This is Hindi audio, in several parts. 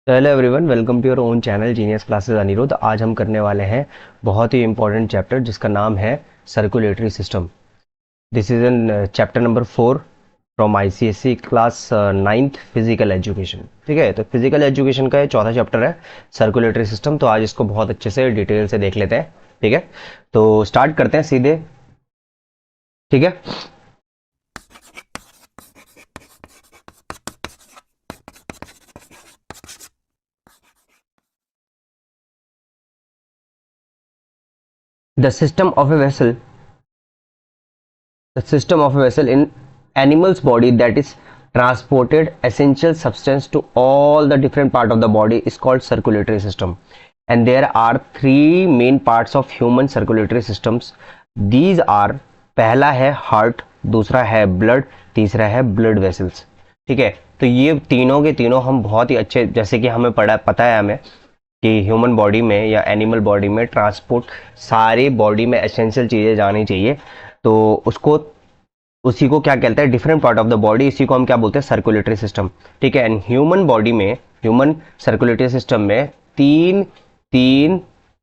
Hello everyone, welcome to your own channel genius classes Aniruddh. आज हम करने वाले हैं बहुत ही इंपॉर्टेंट चैप्टर जिसका नाम है circulatory system. This is an chapter number 4 from ICSE class 9th physical education. ठीक है, तो फिजिकल एजुकेशन का ये चौथा चैप्टर है सर्कुलेटरी सिस्टम। तो आज इसको बहुत अच्छे से डिटेल से देख लेते हैं। ठीक है, तो स्टार्ट करते हैं सीधे। ठीक है, the system of a vessel the system of a vessel in animal's body that is transported essential substance to all the different part of the body is called circulatory system. And there are three main parts of human circulatory systems. These are, पहला है हार्ट, दूसरा है ब्लड, तीसरा है ब्लड वेसल्स। ठीक है, तो ये तीनों के तीनों हम बहुत ही अच्छे, जैसे कि हमें पता है हमें कि ह्यूमन बॉडी में या एनिमल बॉडी में ट्रांसपोर्ट सारे बॉडी में एसेंशियल चीज़ें जानी चाहिए, तो उसी को क्या कहते हैं, different part of the body, इसी को हम क्या बोलते हैं, सर्कुलेटरी सिस्टम। ठीक है, एंड ह्यूमन बॉडी में, ह्यूमन सर्कुलेटरी सिस्टम में तीन तीन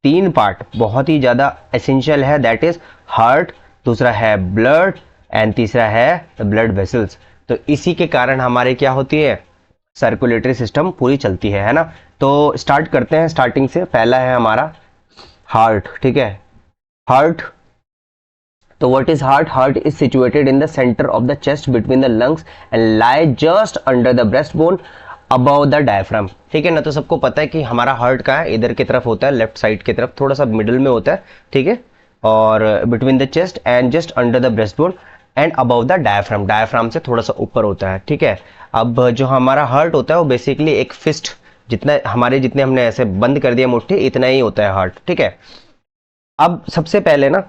तीन पार्ट बहुत ही ज़्यादा एसेंशियल है, दैट इज हार्ट, दूसरा है ब्लड एंड तीसरा है ब्लड वेसल्स। तो इसी के कारण हमारे क्या होती है, सर्कुलेटरी सिस्टम पूरी चलती है ना। तो स्टार्ट करते हैं स्टार्टिंग से। पहला है हमारा हार्ट। ठीक है, हार्ट, तो what is heart? Heart is situated in the centre of the chest between the lungs and lie just under the breast bone above the diaphragm. ठीक है ना, तो सबको पता है कि हमारा हार्ट कहाँ है, इधर की तरफ होता है, लेफ्ट साइड की तरफ, थोड़ा सा मिडिल में होता है। ठीक है, और between the chest and just under the breast bone and above the diaphragm, diaphragm से थोड़ा सा ऊपर होता है। ठीक है, अब जो हमारा हार्ट होता है वो बेसिकली एक फिस्ट, जितना हमारे जितने हमने ऐसे बंद कर दिया मुट्ठी, इतना ही होता है हार्ट। ठीक है, अब सबसे पहले ना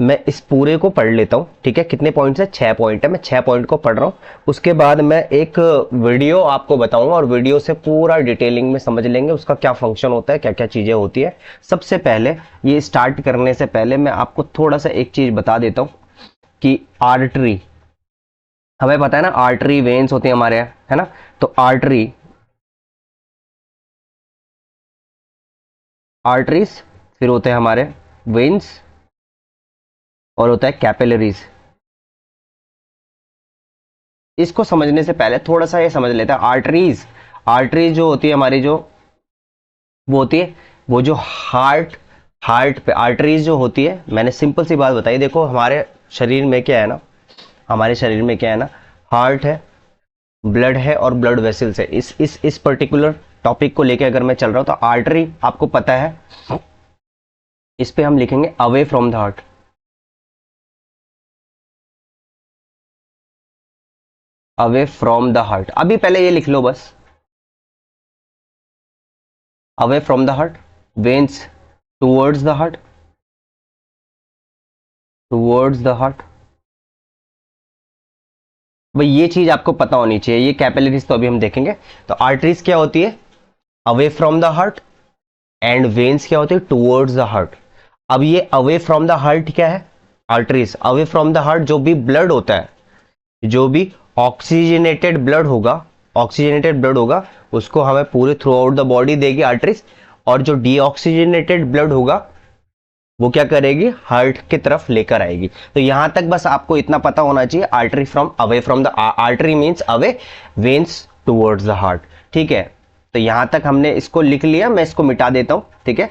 मैं इस पूरे को पढ़ लेता हूँ। ठीक है, कितने पॉइंट्स है, 6 पॉइंट है, मैं 6 पॉइंट को पढ़ रहा हूँ। उसके बाद मैं एक वीडियो आपको बताऊंगा और वीडियो से पूरा डिटेलिंग में समझ लेंगे उसका क्या फंक्शन होता है, क्या क्या चीजें होती है। सबसे पहले ये स्टार्ट करने से पहले मैं आपको थोड़ा सा एक चीज बता देता हूँ कि आर्टरी, हमें पता है ना आर्टरी वेन्स होती है हमारे यहाँ, है ना। तो आर्टरीज, फिर होते हैं हमारे वेन्स, और होता है कैपिलरीज। इसको समझने से पहले थोड़ा सा ये समझ लेते हैं आर्टरीज। आर्टरीज जो होती है हमारी, जो वो होती है, वो जो हार्ट पे आर्टरीज जो होती है, मैंने सिंपल सी बात बताई। देखो हमारे शरीर में क्या है ना, हमारे शरीर में क्या है ना, हार्ट है, ब्लड है और ब्लड वेसल्स है। इस पर्टिकुलर टॉपिक को लेके अगर मैं चल रहा हूं तो आर्टरी आपको पता है, इस पे हम लिखेंगे away from the heart. Away from the heart, अभी पहले ये लिख लो बस, away from the heart, veins towards the heart, towards the heart. भाई ये चीज आपको पता होनी चाहिए। ये कैपिलरीज तो अभी हम देखेंगे। तो आर्टरीज क्या होती है, away from the heart, and veins क्या होती है, टूवर्ड्स द हार्ट। अब ये अवे फ्रॉम द हार्ट क्या है, arteries away from the heart, जो भी ब्लड होता है, जो भी ऑक्सीजनेटेड ब्लड होगा, ऑक्सीजनेटेड ब्लड होगा, उसको हमें पूरे थ्रू आउट द बॉडी देगी आर्टरीज। और जो डीऑक्सीजनेटेड ब्लड होगा वो क्या करेगी, हार्ट की तरफ लेकर आएगी। तो यहां तक बस आपको इतना पता होना चाहिए, artery from away from the artery means away, veins towards the heart. ठीक है, तो यहां तक हमने इसको लिख लिया, मैं इसको मिटा देता हूं। ठीक है,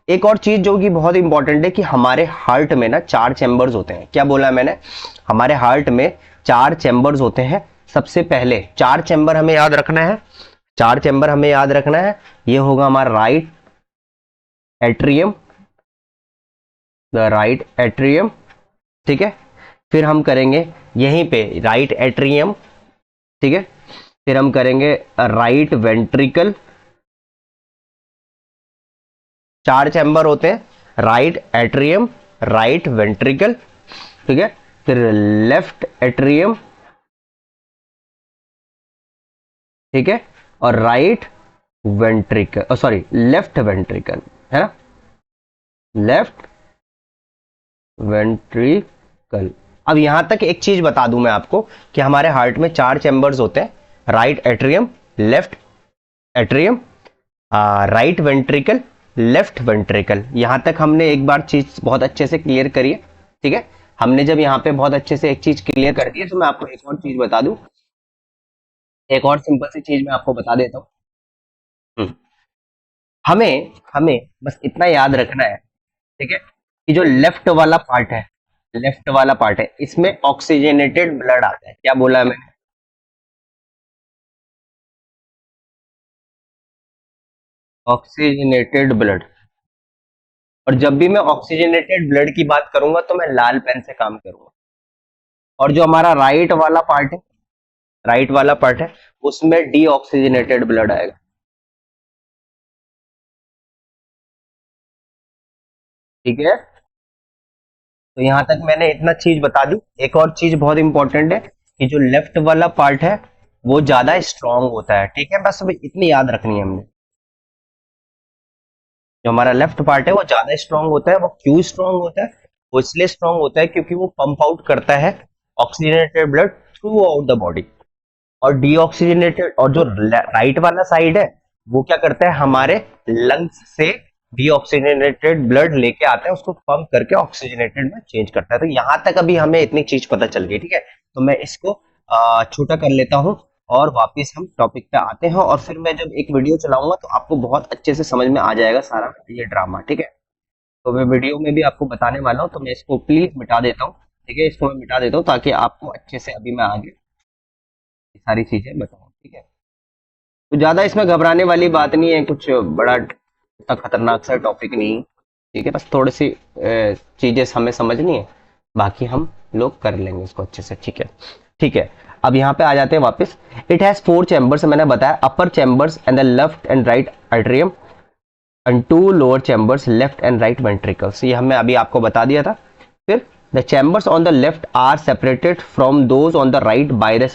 एक और चीज जो कि बहुत इंपॉर्टेंट है कि हमारे हार्ट में ना 4 चैम्बर्स होते हैं। क्या बोला है मैंने, हमारे हार्ट में 4 चैम्बर्स होते हैं। सबसे पहले 4 चैम्बर हमें याद रखना है, 4 चैम्बर हमें याद रखना है। ये होगा हमारा right atrium, the right atrium. ठीक है, फिर हम करेंगे यहीं पे राइट एट्रियम। ठीक है, फिर हम करेंगे राइट वेंट्रिकल। 4 चैम्बर होते हैं, राइट एट्रियम, राइट वेंट्रिकल। ठीक है, फिर लेफ्ट एट्रियम। ठीक है, और right ventricle, sorry left ventricle, है ना, लेफ्ट वेंट्रिकल। अब यहां तक एक चीज बता दूं मैं आपको कि हमारे हार्ट में 4 चैम्बर्स होते हैं, right atrium, left atrium, right ventricle, left ventricle. यहां तक हमने एक बार चीज बहुत अच्छे से क्लियर करी है, ठीक है। हमने जब यहाँ पे बहुत अच्छे से एक चीज क्लियर कर दी है, तो मैं आपको एक और चीज बता दूं, एक और सिंपल सी चीज मैं आपको बता देता हूँ। हम्म, हमें हमें बस इतना याद रखना है, ठीक है, कि जो लेफ्ट वाला पार्ट है, लेफ्ट वाला पार्ट है, इसमें ऑक्सीजनेटेड ब्लड आता है। क्या बोला है मैंने? Oxygenated blood. और जब भी मैं ऑक्सीजनेटेड ब्लड की बात करूंगा तो मैं लाल पेन से काम करूंगा। और जो हमारा राइट वाला पार्ट है, राइट वाला पार्ट है, उसमें डीऑक्सीजनेटेड ब्लड आएगा। ठीक है, तो यहां तक मैंने इतना चीज बता दी। एक और चीज बहुत इंपॉर्टेंट है कि जो लेफ्ट वाला पार्ट है वो ज्यादा स्ट्रांग होता है, ठीक है, बस अभी इतनी याद रखनी है हमने। जो हमारा लेफ्ट पार्ट है वो ज्यादा स्ट्रांग होता है। वो क्यों स्ट्रांग होता है? वो इसलिए स्ट्रांग होता है क्योंकि वो पंप आउट करता है oxygenated blood through out the body. और डीऑक्सीजनेटेड, और जो राइट वाला साइड है वो क्या करता है, हमारे लंग्स से डीऑक्सीजनेटेड ब्लड लेके आता है, उसको पंप करके ऑक्सीजनेटेड में चेंज करता है। तो यहां तक अभी हमें इतनी चीज पता चल गई, ठीक है। तो मैं इसको छोटा कर लेता हूँ और वापस हम टॉपिक पे आते हैं, और फिर मैं जब एक वीडियो चलाऊंगा तो आपको बहुत अच्छे से समझ में आ जाएगा सारा ये ड्रामा, ठीक है। तो मैं वीडियो में भी आपको बताने वाला हूँ, तो मैं इसको प्लीज मिटा देता हूँ, ठीक है, इसको मैं मिटा देता हूँ ताकि आपको अच्छे से अभी मैं आगे ये सारी चीजें बताऊँ, ठीक है। तो ज्यादा इसमें घबराने वाली बात नहीं है, कुछ बड़ा इतना खतरनाक सा टॉपिक नहीं, ठीक है, बस थोड़ी सी चीजें हमें समझनी है, बाकी हम लोग कर लेंगे इसको अच्छे से, ठीक है। ठीक है, अब यहाँ पे आ जाते हैं वापस। इट हैज 4 चैम्बर्स, मैंने बताया, upper chambers and the left and right atrium and 2 lower chambers, left and right ventricles, ये हमने अभी आपको बता दिया था। फिर the chambers on the left are separated from those on the right by the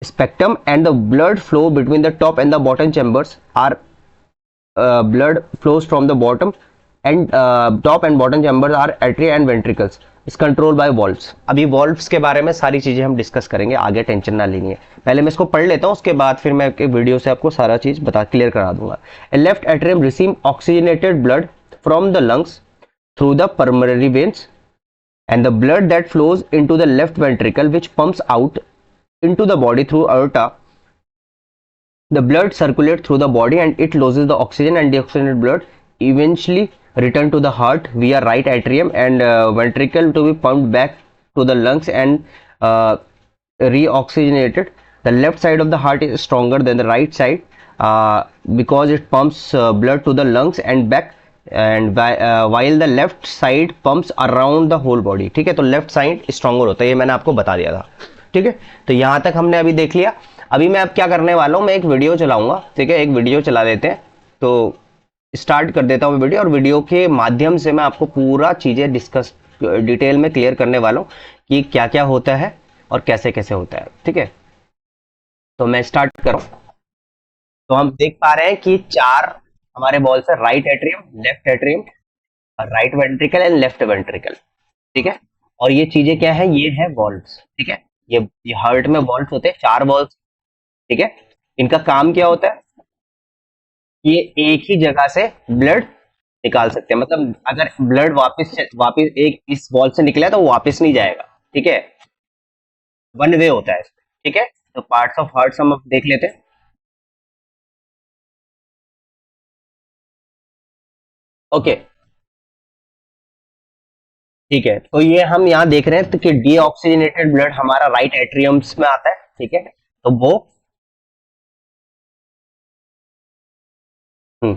spectrum and the blood flow between the top and the bottom chambers are blood flows from the bottom and top and bottom chambers are atria and ventricles is controlled by valves। अभी valves के बारे में सारी चीजें हम डिस्कस करेंगे आगे, टेंशन ना लेनी है। पहले मैं इसको पढ़ लेता हूँ, उसके बाद फिर मैं एक वीडियो से आपको सारा चीज बता क्लियर करा दूंगा। Left atrium receive oxygenated blood from the lungs through the pulmonary veins and the blood that flows into the left ventricle which pumps out into the body through aorta. The blood circulates through the body and it loses the oxygen, and deoxygenated blood eventually return to the heart via right atrium and ventricle to be pumped back to the lungs and reoxygenated. The left side of the heart is stronger than the right side because it pumps blood to the lungs and back, and while the left side pumps around the whole body। ठीक है, तो लेफ्ट साइड स्ट्रॉन्गर होता है, ये मैंने आपको बता दिया था, ठीक है। तो यहां तक हमने अभी देख लिया। अभी मैं अब क्या करने वाला हूं, मैं एक वीडियो चलाऊंगा, ठीक है, एक वीडियो चला देते हैं। तो स्टार्ट कर देता हूं वीडियो, और वीडियो के माध्यम से मैं आपको पूरा चीजें डिस्कस डिटेल में क्लियर करने वाला हूं कि क्या क्या होता है और कैसे कैसे होता है, ठीक है। तो मैं स्टार्ट करूं। तो हम देख पा रहे हैं कि 4 हमारे बॉल्स है, right atrium, left atrium, right ventricle and left ventricle, ठीक है। और ये चीजें क्या है, ये है वॉल्व्स, ठीक है। ये हार्ट में वॉल्व्स होते हैं, 4 वॉल्व्स, ठीक है। इनका काम क्या होता है, ये एक ही जगह से ब्लड निकाल सकते हैं, मतलब अगर ब्लड वापस एक इस वॉल से निकला है तो वो वापस नहीं जाएगा, ठीक है, वन वे होता है, ठीक है। तो पार्ट्स ऑफ हार्ट हम अब देख लेते हैं। ओके, ठीक है, तो ये हम यहाँ देख रहे हैं तो कि डीऑक्सीजनेटेड ब्लड हमारा राइट एट्रियम्स में आता है, ठीक है। तो वो हम्म,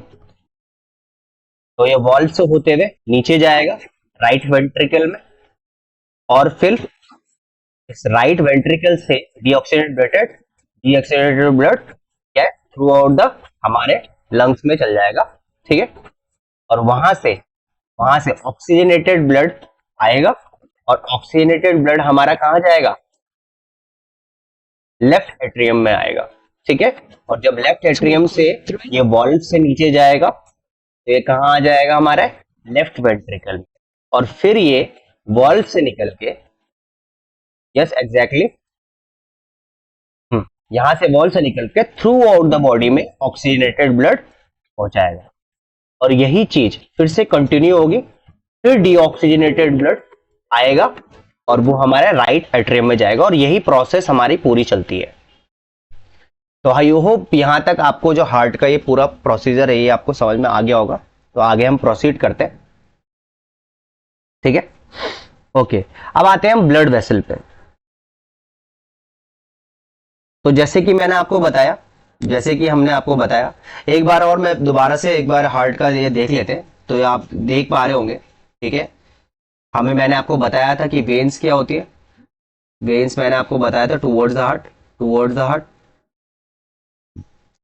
तो ये वॉल्व से होते हुए नीचे जाएगा राइट वेंट्रिकल में, और फिर इस राइट वेंट्रिकल से डीऑक्सीजनेटेड ब्लड क्या थ्रू आउट द हमारे लंग्स में चल जाएगा, ठीक है। और वहां से ऑक्सीजनेटेड ब्लड आएगा, और ऑक्सीजनेटेड ब्लड हमारा कहाँ जाएगा, लेफ्ट एट्रियम में आएगा, ठीक है। और जब लेफ्ट एट्रियम से ये वॉल्व से नीचे जाएगा तो ये कहाँ आ जाएगा, हमारा लेफ्ट वेंट्रिकल में। और फिर ये वॉल्व से निकल के, यस एग्जैक्टली, यहां से वॉल से निकल के थ्रू आउट द बॉडी में ऑक्सीजनेटेड ब्लड पहुंचाएगा, और यही चीज फिर से कंटिन्यू होगी, फिर डीऑक्सीजनेटेड ब्लड आएगा और वो हमारे राइट एट्रियम में जाएगा, और यही प्रोसेस हमारी पूरी चलती है। तो आई होप यहां तक आपको जो हार्ट का ये पूरा प्रोसीजर है ये आपको समझ में आ गया होगा। तो आगे हम प्रोसीड करते हैं, ठीक है। ओके, अब आते हैं हम ब्लड वेसल पे। तो जैसे कि मैंने आपको बताया, जैसे कि हमने आपको बताया, एक बार और मैं दोबारा से एक बार हार्ट का ये देख लेते हैं। तो ये आप देख पा रहे होंगे, ठीक है। मैंने आपको बताया था कि वेन्स क्या होती है। वेन्स मैंने आपको बताया था towards the heart, towards the heart.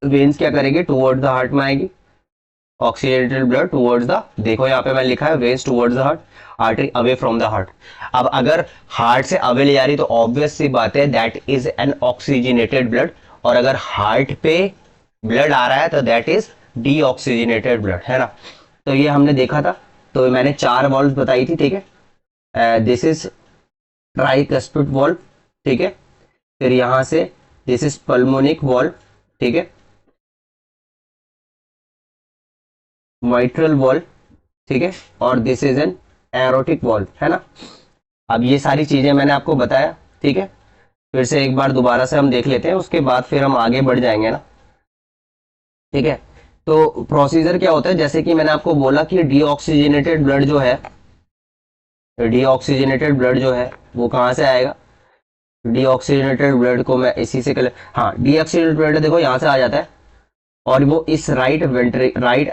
Veins क्या करेंगे, टुवर्ड्स द हार्ट में आएगी, ऑक्सीजनेटेड ब्लड टुवर्ड्स द, देखो यहाँ पे मैं लिखा है veins towards the heart, artery away from the heart. अब अगर हार्ट से अवे ले जा रही तो ऑब्वियस सी बात है that is an oxygenated blood, और अगर हार्ट पे ब्लड आ रहा है तो दैट इज डीऑक्सीजनेटेड ब्लड, है ना। तो ये हमने देखा था। तो मैंने 4 वॉल्व बताई थी, ठीक है। दिस इज ट्राइकस्पिड वॉल्व, ठीक है। फिर यहां से दिस इज पल्मोनिक वॉल्व, ठीक है, माइट्रल वॉल्व, ठीक है, और this is an aortic valve, है ना। अब ये सारी चीजें मैंने आपको बताया, ठीक है। फिर से एक बार दोबारा से हम देख लेते हैं, उसके बाद फिर हम आगे बढ़ जाएंगे ना, ठीक है। तो प्रोसीजर क्या होता है, जैसे कि मैंने आपको बोला कि डीऑक्सीजनेटेड ब्लड जो है, डीऑक्सीजनेटेड ब्लड जो है वो कहाँ से आएगा। डीऑक्सीजनेटेड ब्लड को मैं इसी से हाँ, डीऑक्सीजनेटेड ब्लड देखो यहाँ से आ जाता है, और वो इस राइट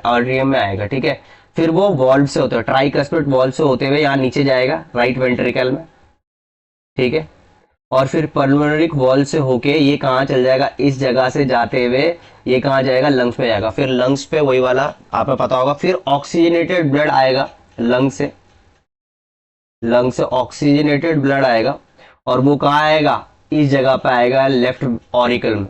आर्टरियम में आएगा, ठीक है। फिर वो वॉल्व से होता है, ट्राइकस्पिड वॉल्व से होते हुए यहाँ नीचे जाएगा राइट वेंट्रिकल में, ठीक है। और फिर पल्मोनरिक वॉल्व से होके ये कहाँ चल जाएगा, इस जगह से जाते हुए ये कहाँ जाएगा, लंग्स में जाएगा। फिर लंग्स पे वही वाला आपको पता होगा, फिर ऑक्सीजनेटेड ब्लड आएगा लंग से, लंग से ऑक्सीजनेटेड ब्लड आएगा, और वो कहाँ आएगा, इस जगह पे आएगा लेफ्ट ऑरिकल में,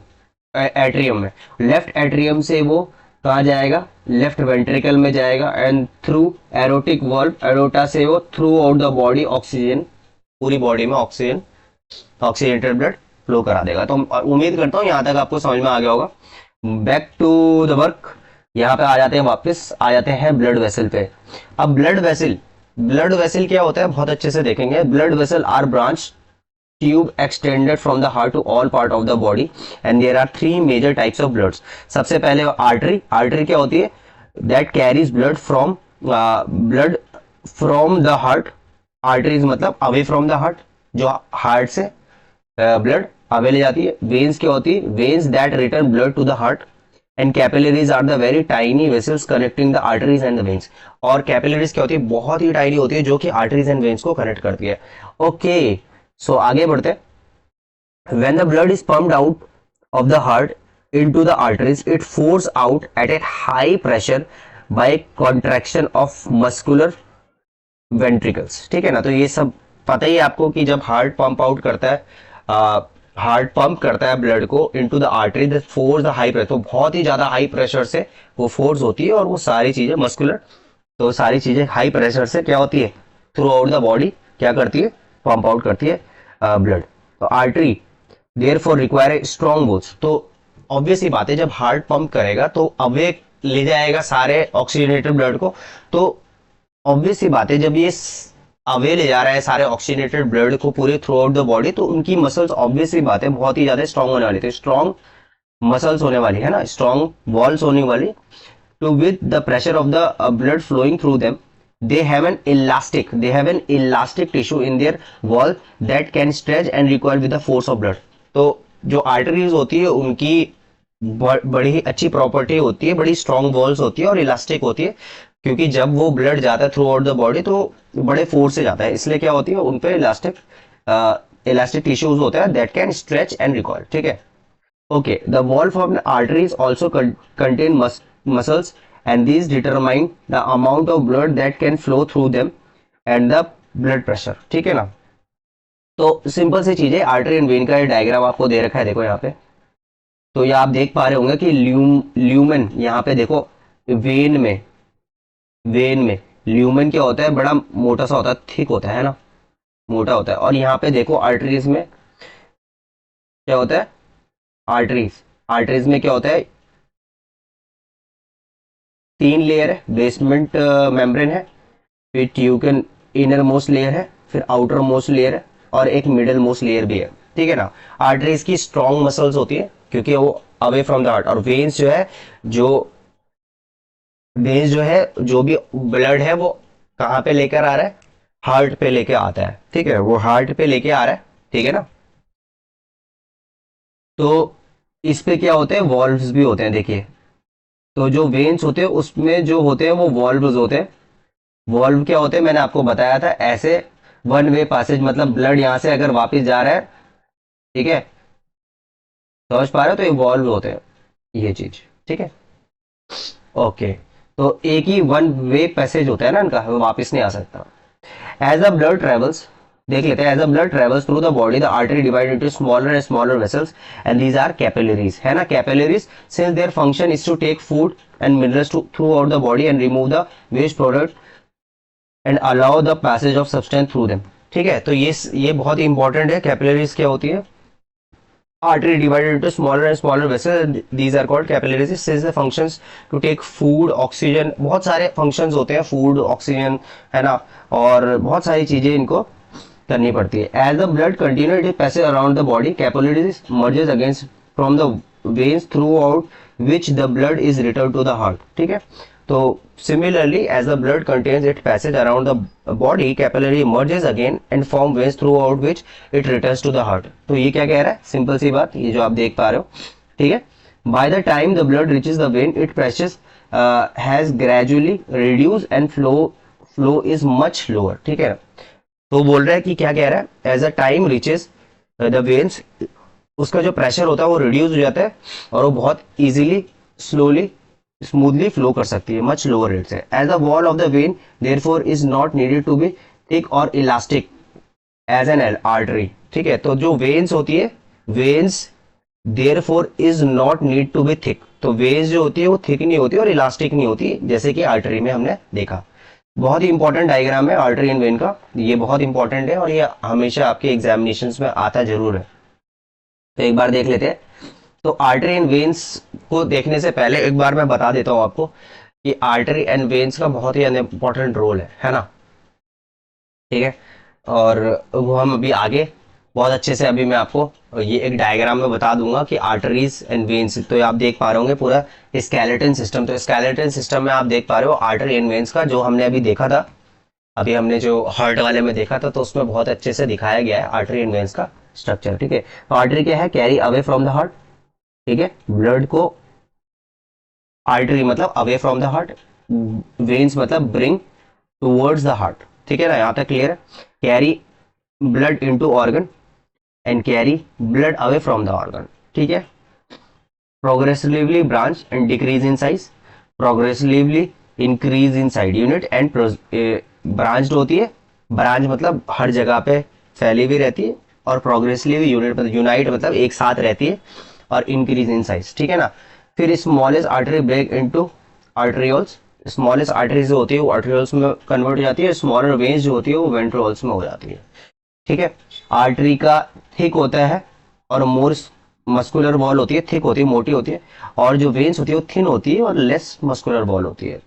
एट्रियम में। लेफ्ट एट्रियम से वो कहाँ जाएगा, लेफ्ट वेंट्रिकल में जाएगा, and through aortic valve, aorta से वो through out the body oxygen, पूरी बॉडी में ऑक्सीजन, ऑक्सीजनेटेड ब्लड फ्लो करा देगा। तो उम्मीद करता हूँ यहाँ तक आपको समझ में आ गया होगा। बैक टू द वर्क, यहाँ पे आ जाते हैं, वापस आ जाते हैं ब्लड वेसल पे। अब ब्लड वेसल, ब्लड वेसल क्या होता है बहुत अच्छे से देखेंगे। Blood vessel are branch tube extended from the heart to all part of the body, and there are 3 major types of bloods. सबसे पहले आर्टरी, आर्टरी क्या होती है, that carries blood from the heart, arteries मतलब away from the heart, जो हार्ट से ब्लड अवे ले जाती है। वेन्स क्या होती है, veins that return blood to the heart, and capillaries are the very tiny vessels connecting the arteries and the veins। और capillaries क्या होती है, बहुत ही टाइनी होती है, जो कि arteries and veins को कनेक्ट करती है। ओके, सो आगे बढ़ते हैं। When the blood is pumped out of the heart into the arteries, it pours out at a high pressure by contraction of muscular ventricles, ठीक है ना। तो ये सब पता ही है आपको कि जब हार्ट पंप आउट करता है, हार्ट पंप करता है ब्लड को into the artery, the force the high pressure, तो बहुत ही ज्यादा हाई प्रेशर से वो फोर्स होती है, और वो सारी चीजें मस्कुलर, तो सारी चीजें हाई प्रेशर से क्या होती है, थ्रू आउट द बॉडी क्या करती है, पंप आउट करती है ब्लड। तो artery therefore require strong walls. तो ऑब्वियस ही बात है, जब हार्ट पंप करेगा तो अवे ले जाएगा सारे ऑक्सीजनेटेड ब्लड को। तो ऑब्वियस ही बात है, जब ये अवे ले जा रहा है सारे ऑक्सीजनेटेड ब्लड को पूरे थ्रू आउट द बॉडी, तो उनकी मसल्स ऑब्वियस ही बात है बहुत ही ज्यादा स्ट्रॉन्ग होने वाली, तो स्ट्रॉन्ग मसल्स होने वाली है ना, स्ट्रॉन्ग वॉल्स होने वाली, to with the pressure of the blood flowing through them. they have an elastic tissue in their wall that can stretch and recoil with the force of blood। तो जो आर्टरीज होती है उनकी बड़ी अच्छी प्रॉपर्टी होती है, बड़ी स्ट्रॉन्ग वॉल्स होती है और इलास्टिक होती है, क्योंकि जब वो ब्लड जाता है थ्रू आउट द बॉडी तो बड़े फोर्स से जाता है, इसलिए क्या होती है उन पे इलास्टिक टिश्यूज होते हैं that can stretch and recoil, ठीक है। Okay, the wall form arteries also contain muscles, and these determine the amount of blood that can flow through them and the blood pressure, ठीक है ना। तो सिंपल सी चीज है, आर्टरी एंड वेन का ये डायग्राम आपको दे रखा है, देखो यहाँ पे। तो ये आप देख पा रहे होंगे कि ल्यूमेन, यहाँ पे देखो वेन में ल्यूमेन क्या होता है, बड़ा मोटा सा होता है, थिक होता है ना, मोटा होता है। और यहाँ पे देखो आर्टरीज में क्या होता है, आर्टरीज, आर्टरीज में क्या होता है, 3 लेयर है, बेसमेंट मेम्ब्रेन है, फिर ट्यूकन इनर मोस्ट लेयर है, फिर आउटर मोस्ट लेयर है, और एक मिडल मोस्ट लेयर भी है, ठीक है ना। आर्टरीज की स्ट्रॉन्ग मसल्स होती है क्योंकि वो अवे फ्रॉम द हार्ट, और वेन्स जो है, जो भी ब्लड है वो कहाँ पे लेकर आ रहा है, हार्ट पे लेके आता है, ठीक है, वो हार्ट पे लेके आ रहा है, ठीक है ना। तो इस पे क्या होते हैं, वॉल्व्स भी होते हैं, देखिए। तो जो वेन्स होते हैं उसमें जो होते हैं वो वॉल्व्स होते हैं। वॉल्व क्या होते हैं, मैंने आपको बताया था, ऐसे वन वे पासेज, मतलब ब्लड यहां से अगर वापस जा रहा है, ठीक है, समझ पा रहे हो, तो ये वॉल्व होते हैं, ये चीज, ठीक है, ओके। तो एक ही वन वे पैसेज होता है ना इनका, वो वापस नहीं आ सकता। एज द ब्लड ट्रेवल्स, देख लेते हैं, as the blood travels through the body the artery divide into smaller and smaller vessels and these are capillaries, है ना, capillaries, since their function is to take food and minerals throughout the body and remove the waste product and allow the passage of substance through them, ठीक है। तो ये बहुत ही इंपॉर्टेंट है। कैपिलरीज क्या होती है, artery divided into smaller and smaller vessels, these are called capillaries, since the functions to take food, oxygen, बहुत सारे functions होते हैं, food, oxygen, है ना, और बहुत सारी चीजें इनको करनी पड़ती है। As the blood continues its passage around the body, capillaries merges against from the veins throughout which the blood is returned to the heart, ठीक है। तो similarly as the blood contains its passage around the body, capillary emerges again and form veins throughout which it returns to the heart। तो ये क्या कह रहा है, सिंपल सी बात, ये जो आप देख पा रहे हो, ठीक है। by the time the blood reaches the vein its pressure has gradually reduced and flow is much lower, ठीक है। तो बोल रहा है कि क्या कह रहा है, as a time reaches the veins, उसका जो प्रेशर होता है वो रिड्यूस हो जाता है और वो बहुत इजीली, स्लोली, स्मूथली फ्लो कर सकती है, मच लोअर रेट से। As the wall of the vein therefore is not needed to be thick और इलास्टिक एज एन आर्टरी, ठीक है। तो जो वेन्स होती है, veins therefore is not need to be thick, तो वेन्स जो होती है वो थिक नहीं होती और इलास्टिक नहीं होती, जैसे कि आर्टरी में हमने देखा। बहुत ही इंपॉर्टेंट डायग्राम है आर्टरी एंड वेन का, ये बहुत इंपॉर्टेंट है और ये हमेशा आपके एग्जामिनेशंस में आता जरूर है। तो एक बार देख लेते हैं। तो आर्टरी एंड वेन्स को देखने से पहले एक बार मैं बता देता हूं आपको कि आर्टरी एंड वेन्स का बहुत ही इंपॉर्टेंट रोल है ना, ठीक है। और वो हम अभी आगे बहुत अच्छे से, अभी मैं आपको ये एक डायग्राम में बता दूंगा कि आर्टरीज एंड वेन्स, तो आप देख पा रहे होंगे पूरा स्केलेटन सिस्टम। तो स्केलेटन सिस्टम में आप देख पा रहे हो आर्टरी एंड वेन्स का, जो हमने अभी देखा था, अभी हमने जो हार्ट वाले में देखा था, तो उसमें बहुत अच्छे से दिखाया गया है आर्टरी एंड वेन्स का स्ट्रक्चर, ठीक है। तो आर्टरी क्या है, carry away from the heart, ठीक है, ब्लड को, आर्टरी मतलब away from the heart, veins मतलब ब्रिंग टूवर्ड्स द हार्ट, ठीक है ना, यहाँ तक क्लियर है। Carry blood into organ and carry blood away from the organ, ठीक है। Progressively branch and decrease in size, progressively increase in side unit and branched होती है, ब्रांच मतलब हर जगह पे फैली हुई रहती है, और प्रोग्रेसिवली यूनिट मतलब यूनाइट मतलब एक साथ रहती है, और इंक्रीज इन साइज, ठीक है ना। फिर smallest artery break into arterioles, smallest artery जो होती है वो आर्टरियोल्स में कन्वर्ट हो जाती है, स्मॉलर वेन्स जो होती है वो वेंट्रियोल्स में हो जाती है, ठीक है। आर्टरी का थिक होता है और मोर मस्कुलर वॉल होती है, थिक होती है, मोटी होती है, और जो वेन्स होती है वो थिन होती है और लेस मस्कुलर वॉल होती है।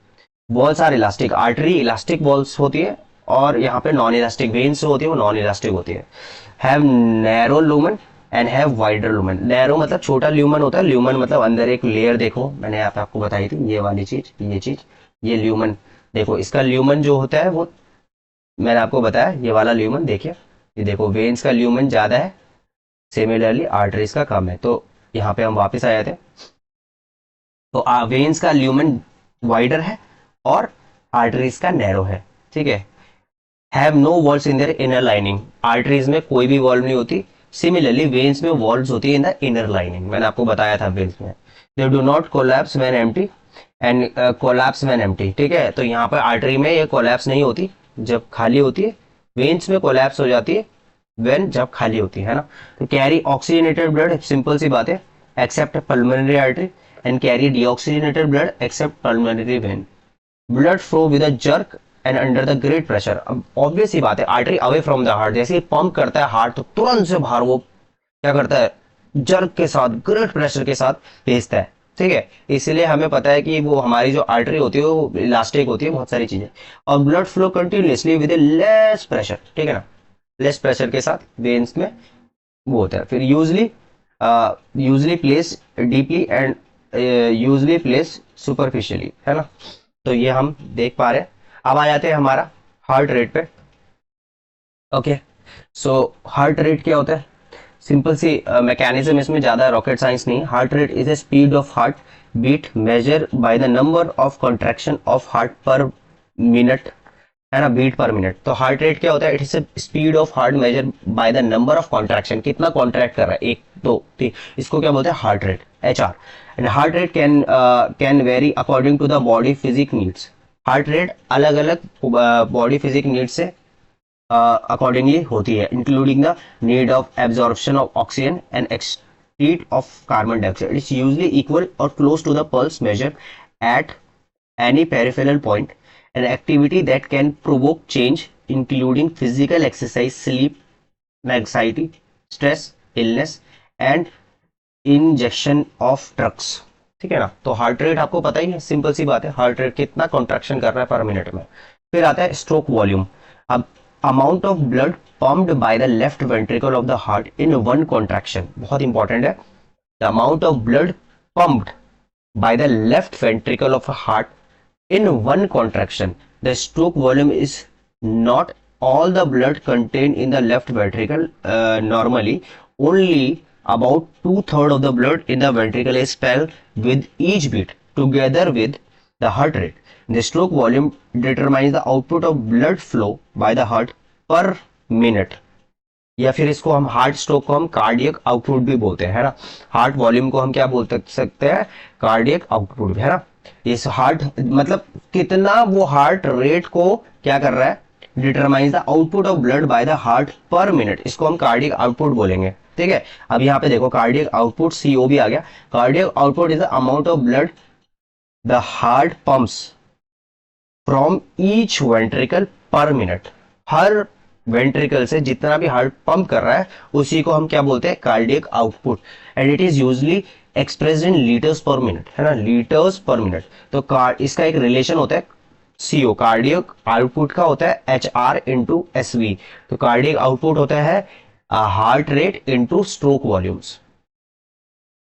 Walls are elastic, artery elastic walls होती है, और यहाँ पे नॉन इलास्टिक वेन्स जो होती है वो नॉन इलास्टिक होती है। Have narrow lumen and have wider lumen, narrow मतलब छोटा ल्यूमन होता है, ल्यूमन मतलब अंदर एक लेयर, देखो मैंने आपको बताई थी ये वाली चीज, ये चीज, ये ल्यूमन, देखो इसका ल्यूमन जो होता है वो मैंने आपको बताया, ये वाला ल्यूमन देखिए, ये देखो वेन्स का ल्यूमन ज्यादा है, सिमिलरली आर्टरीज का कम है। तो यहाँ पे हम वापस आए थे, तो वेन्स का ल्यूमन वाइडर है और आर्टरीज का नैरो है, ठीक है। Have no walls in their inner lining, arteries में कोई भी वॉल्व नहीं होती, सिमिलरली वेन्स में वॉल्व्स होती है इन द इनर लाइनिंग, मैंने आपको बताया था वेन्स में। They do not collapse when empty and collapse when empty, ठीक है। तो यहाँ पर आर्टरी में ये कोलैप्स नहीं होती जब खाली होती है, वेन्स में कोलैप्स हो जाती है वेन जब खाली होती है ना। तो कैरी ऑक्सीजनेटेड ब्लड, सिंपल सी बात है, accept pulmonary artery, and carry deoxygenated blood accept pulmonary vein, blood flow with a jerk and under the great pressure. अब ऑब्वियस सी बात है, artery away from the heart, जैसे ही पंप करता है हार्ट तो तुरंत से बाहर वो क्या करता है, जर्क के साथ, ग्रेट प्रेशर के साथ भेजता है, ठीक है। इसलिए हमें पता है कि वो हमारी जो आर्टरी होती है वो इलास्टिक होती है, बहुत सारी चीजें। और blood flow continuously with less pressure, ठीक है ना, लेस प्रेशर के साथ वेन्स में वो होता है। फिर usually place deeply and usually place superficially, है ना। तो ये हम देख पा रहे हैं। अब आ जाते हैं हमारा हार्ट रेट पे। ओके, सो हार्ट रेट क्या होता है? सिंपल सी मैकेनिज्म, इसमें ज्यादा रॉकेट साइंस नहीं है। Heart rate is a speed of heart beat measure by the number of contraction of heart per minute, है ना, बीट पर मिनट। तो हार्ट रेट क्या होता है? It is speed of heart major by the number of contraction, कितना कॉन्ट्रैक्ट कर रहा है, एक दो तीन, इसको क्या बोलते हैं? Heart rate, HR। And heart rate can vary according to the body physique needs. Heart rate अलग अलग बॉडी फिजिक नीड्स से अकॉर्डिंगली होती है, including the need of absorption of oxygen and excrete of carbon dioxide. It's usually equal और close to the pulse measure at any peripheral point, an activity that can provoke change including physical exercise, sleep, anxiety, stress, illness and injection of drugs, ठीक है ना। तो हार्ट रेट आपको पता ही है, सिंपल सी बात है, हार्ट रेट कितना कॉन्ट्रैक्शन कर रहा है पर मिनट में। फिर आता है स्ट्रोक वॉल्यूम। अब amount of blood pumped by the left ventricle of the heart in one contraction, बहुत इंपॉर्टेंट है। The amount of blood pumped by the left ventricle of a heart in one contraction. The stroke volume is not all the blood contained in the left ventricle. Normally, only about 2/3 of the blood in the ventricle is expelled with each beat, together with the heart rate. The stroke volume determines the output of blood flow by the heart per minute. या फिर इसको हम हार्ट स्ट्रोक को हम कार्डियक आउटपुट भी बोलते हैं, है ना। हार्ट वॉल्यूम को हम क्या बोल सकते हैं? कार्डियक आउटपुट, है ना। इस हार्ट मतलब कितना वो हार्ट रेट को क्या कर रहा है? Determines the output of blood by the heart per minute, इसको हम कार्डियक आउटपुट बोलेंगे, ठीक है। अब यहाँ पे देखो कार्डियक आउटपुट CO भी आ गया। Cardiac output is the amount of blood the heart pumps from each ventricle पर मिनट। हर वेंट्रिकल से जितना भी हार्ट पंप कर रहा है उसी को हम क्या बोलते हैं? Cardiac output. And it is usually expressed in litres पर मिनट, है ना, लीटर्स पर मिनट। तो इसका एक रिलेशन होता है CO, कार्डियक आउटपुट का होता है HR इंटू SV। तो कार्डियक आउटपुट होता है heart rate into stroke volumes.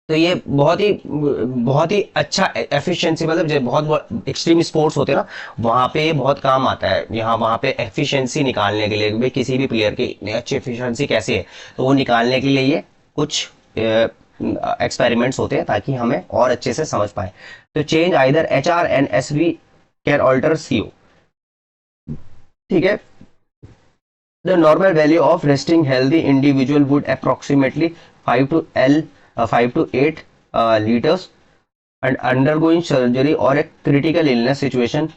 तो ये बहुत ही अच्छा एफिशिएंसी, मतलब जब बहुत एक्सट्रीम स्पोर्ट्स होते हैं ना, वहां पे बहुत काम आता है। यहाँ वहां पे एफिशिएंसी निकालने के लिए भाई किसी भी प्लेयर की अच्छी एफिशिएंसी कैसे है, तो वो निकालने के लिए ये कुछ एक्सपेरिमेंट्स होते हैं ताकि हमें और अच्छे से समझ पाए। तो change either HR and SV can alter CO, ठीक है। The normal value of resting healthy individual would approximately 5 to 8 liters, and undergoing surgery or a critical illness situation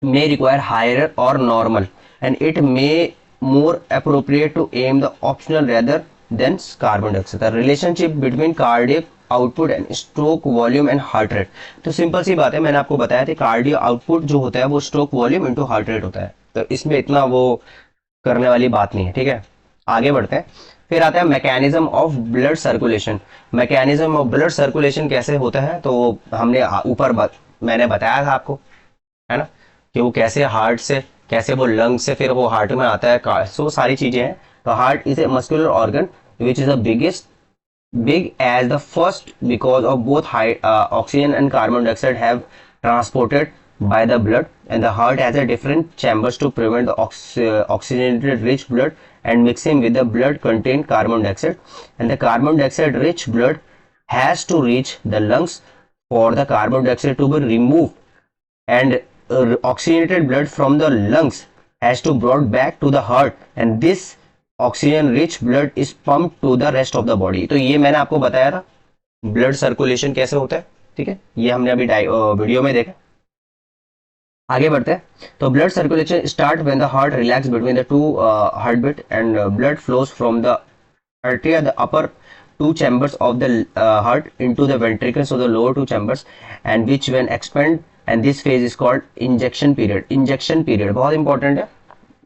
may require higher or normal, and it may more appropriate to aim the optional rather than carbon dioxide. The relationship between cardiac output and stroke volume and heart rate. तो सिंपल सी बात है, मैंने आपको बताया था कार्डियो आउटपुट जो होता है वो stroke volume into heart rate होता है, तो इसमें इतना वो करने वाली बात नहीं है, ठीक है। आगे बढ़ते हैं। फिर आता है mechanism of blood circulation. Mechanism of blood circulation कैसे होता है? तो हमने ऊपर मैंने बताया था आपको, है ना, कि वो कैसे हार्ट से, कैसे वो लंग से फिर वो हार्ट में आता है, सो सारी चीजें हैं। तो heart is a muscular organ which is the big as the first because of both oxygen and carbon dioxide have transported by the blood, and the heart has a different chambers to prevent the oxygenated rich blood and mixing with the blood contain carbon dioxide, and the carbon dioxide rich blood has to reach the lungs for the carbon dioxide to be removed, and oxygenated blood from the lungs has to brought back to the heart, and this oxygen rich blood is pump to the rest of the body. तो ये मैंने आपको बताया था ब्लड सर्कुलेशन कैसे होता है, ठीक है, ये हमने अभी वीडियो में देखा। आगे बढ़ते हैं। तो blood circulation start when the heart relax between the two heart beat and blood flows from the arteria, the upper two chambers of the heart into the ventricles of the lower two chambers, and which when expand, and this phase is called injection period. Injection period बहुत इंपॉर्टेंट है,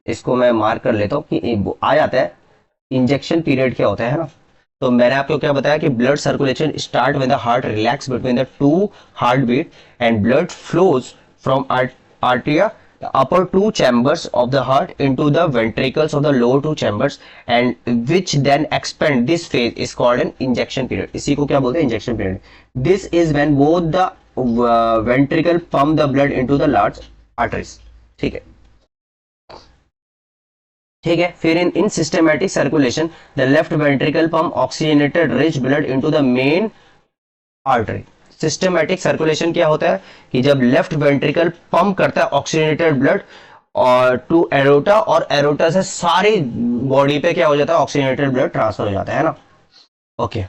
इसको मैं मार्क कर लेता हूँ कि आ जाता है। इंजेक्शन पीरियड क्या होता है ना, तो मैंने आपको क्या बताया कि blood circulation start when the heart relax between the two heart beat and blood flows from आर्टिया the upper two chambers of the heart into the ventricles of the lower two chambers and which then expand. This phase is called an injection period. इसी को क्या बोलते हैं? injection period. This is when both the ventricle pump the blood into the large arteries. ठीक है, ठीक है. फिर इन systematic circulation the left ventricle pump oxygenated rich blood into the main artery. Systematic circulation क्या होता है कि जब लेफ्ट वेंट्रिकल पंप करता है ऑक्सीजनेटेड ब्लड और टू एरोटा, और एरोटा से सारी बॉडी पे क्या हो जाता है? ऑक्सीजनेटेड ब्लड ट्रांसफर हो जाता है ना. Okay,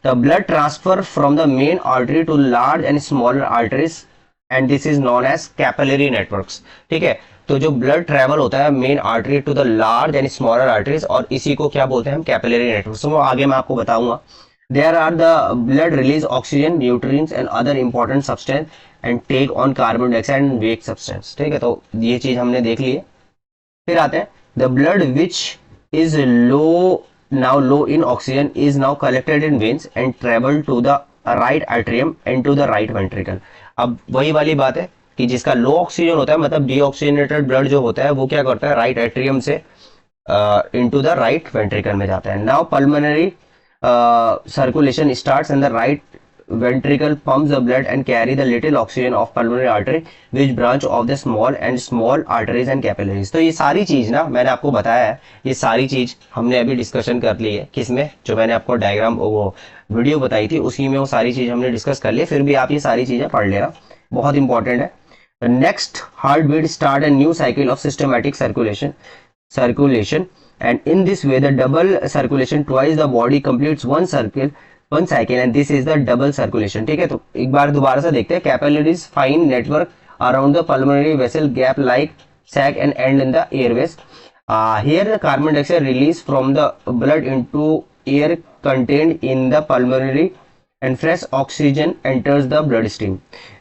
the blood transfer from the main artery to large and smaller arteries and this is known as capillary networks. ठीक है, तो जो ब्लड ट्रेवल होता है main artery to the large and smaller arteries, और इसी को क्या बोलते हैं हम? Capillary networks. वो आगे मैं आपको बताऊंगा. There are the blood release oxygen, nutrients and other important substance and take on carbon dioxide and weak substance. ठीक है, तो ये चीज हमने देख ली है. फिर आते हैं the blood which is low in oxygen is now collected in veins and travel to the right atrium and to the right ventricle. अब वही वाली बात है कि जिसका लो ऑक्सीजन होता है, मतलब डीऑक्सीजनेटेड ब्लड जो होता है, वो क्या करता है? राइट एट्रियम से इनटू द राइट वेंट्रिकल में जाता है. Now pulmonary circulation starts and the right ventricle pumps the blood and carry the little oxygen of pulmonary artery which branch of the small arteries and capillaries. तो ये सारी चीज ना मैंने आपको बताया है, ये सारी चीज हमने अभी डिस्कशन कर ली है. किसमें? जो मैंने आपको डायग्राम वो वीडियो बताई थी उसी में वो सारी चीज हमने डिस्कस कर ली है. फिर भी आप ये सारी चीजें पढ़ लेना, बहुत इंपॉर्टेंट है. Next heart beat start a new cycle of systematic circulation and in this way the double circulation twice the body completes one cycle and this is the double circulation. ठीक है, तो एक बार दोबारा से देखते हैं. capillaries fine network around the pulmonary vessel gap like sac and end in the airways. Here the carbon dioxide released from the blood into air contained in the pulmonary and fresh oxygen enters the bloodstream.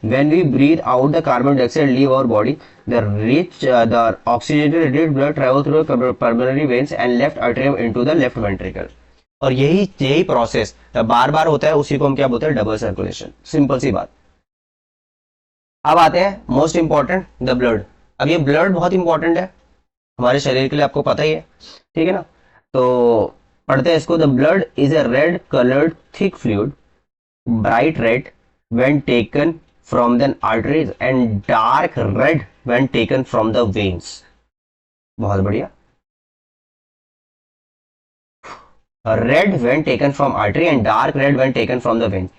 When we breathe out, the carbon dioxide leave our body. The oxygenated rich blood travel through the pulmonary veins and left atrium into the left ventricle. और यही प्रोसेस बार बार होता है, उसी को हम क्या बोलते हैं? Double circulation. सिंपल सी बात. अब आते हैं मोस्ट इंपॉर्टेंट, द ब्लड. अब ये ब्लड बहुत इंपॉर्टेंट है हमारे शरीर के लिए, आपको पता ही है. ठीक है ना, तो पढ़ते हैं इसको. The blood is a red coloured thick fluid, bright red when taken from the arteries and dark red when taken from the veins. बहुत बढ़िया. Red when taken from artery and dark red when taken from the veins.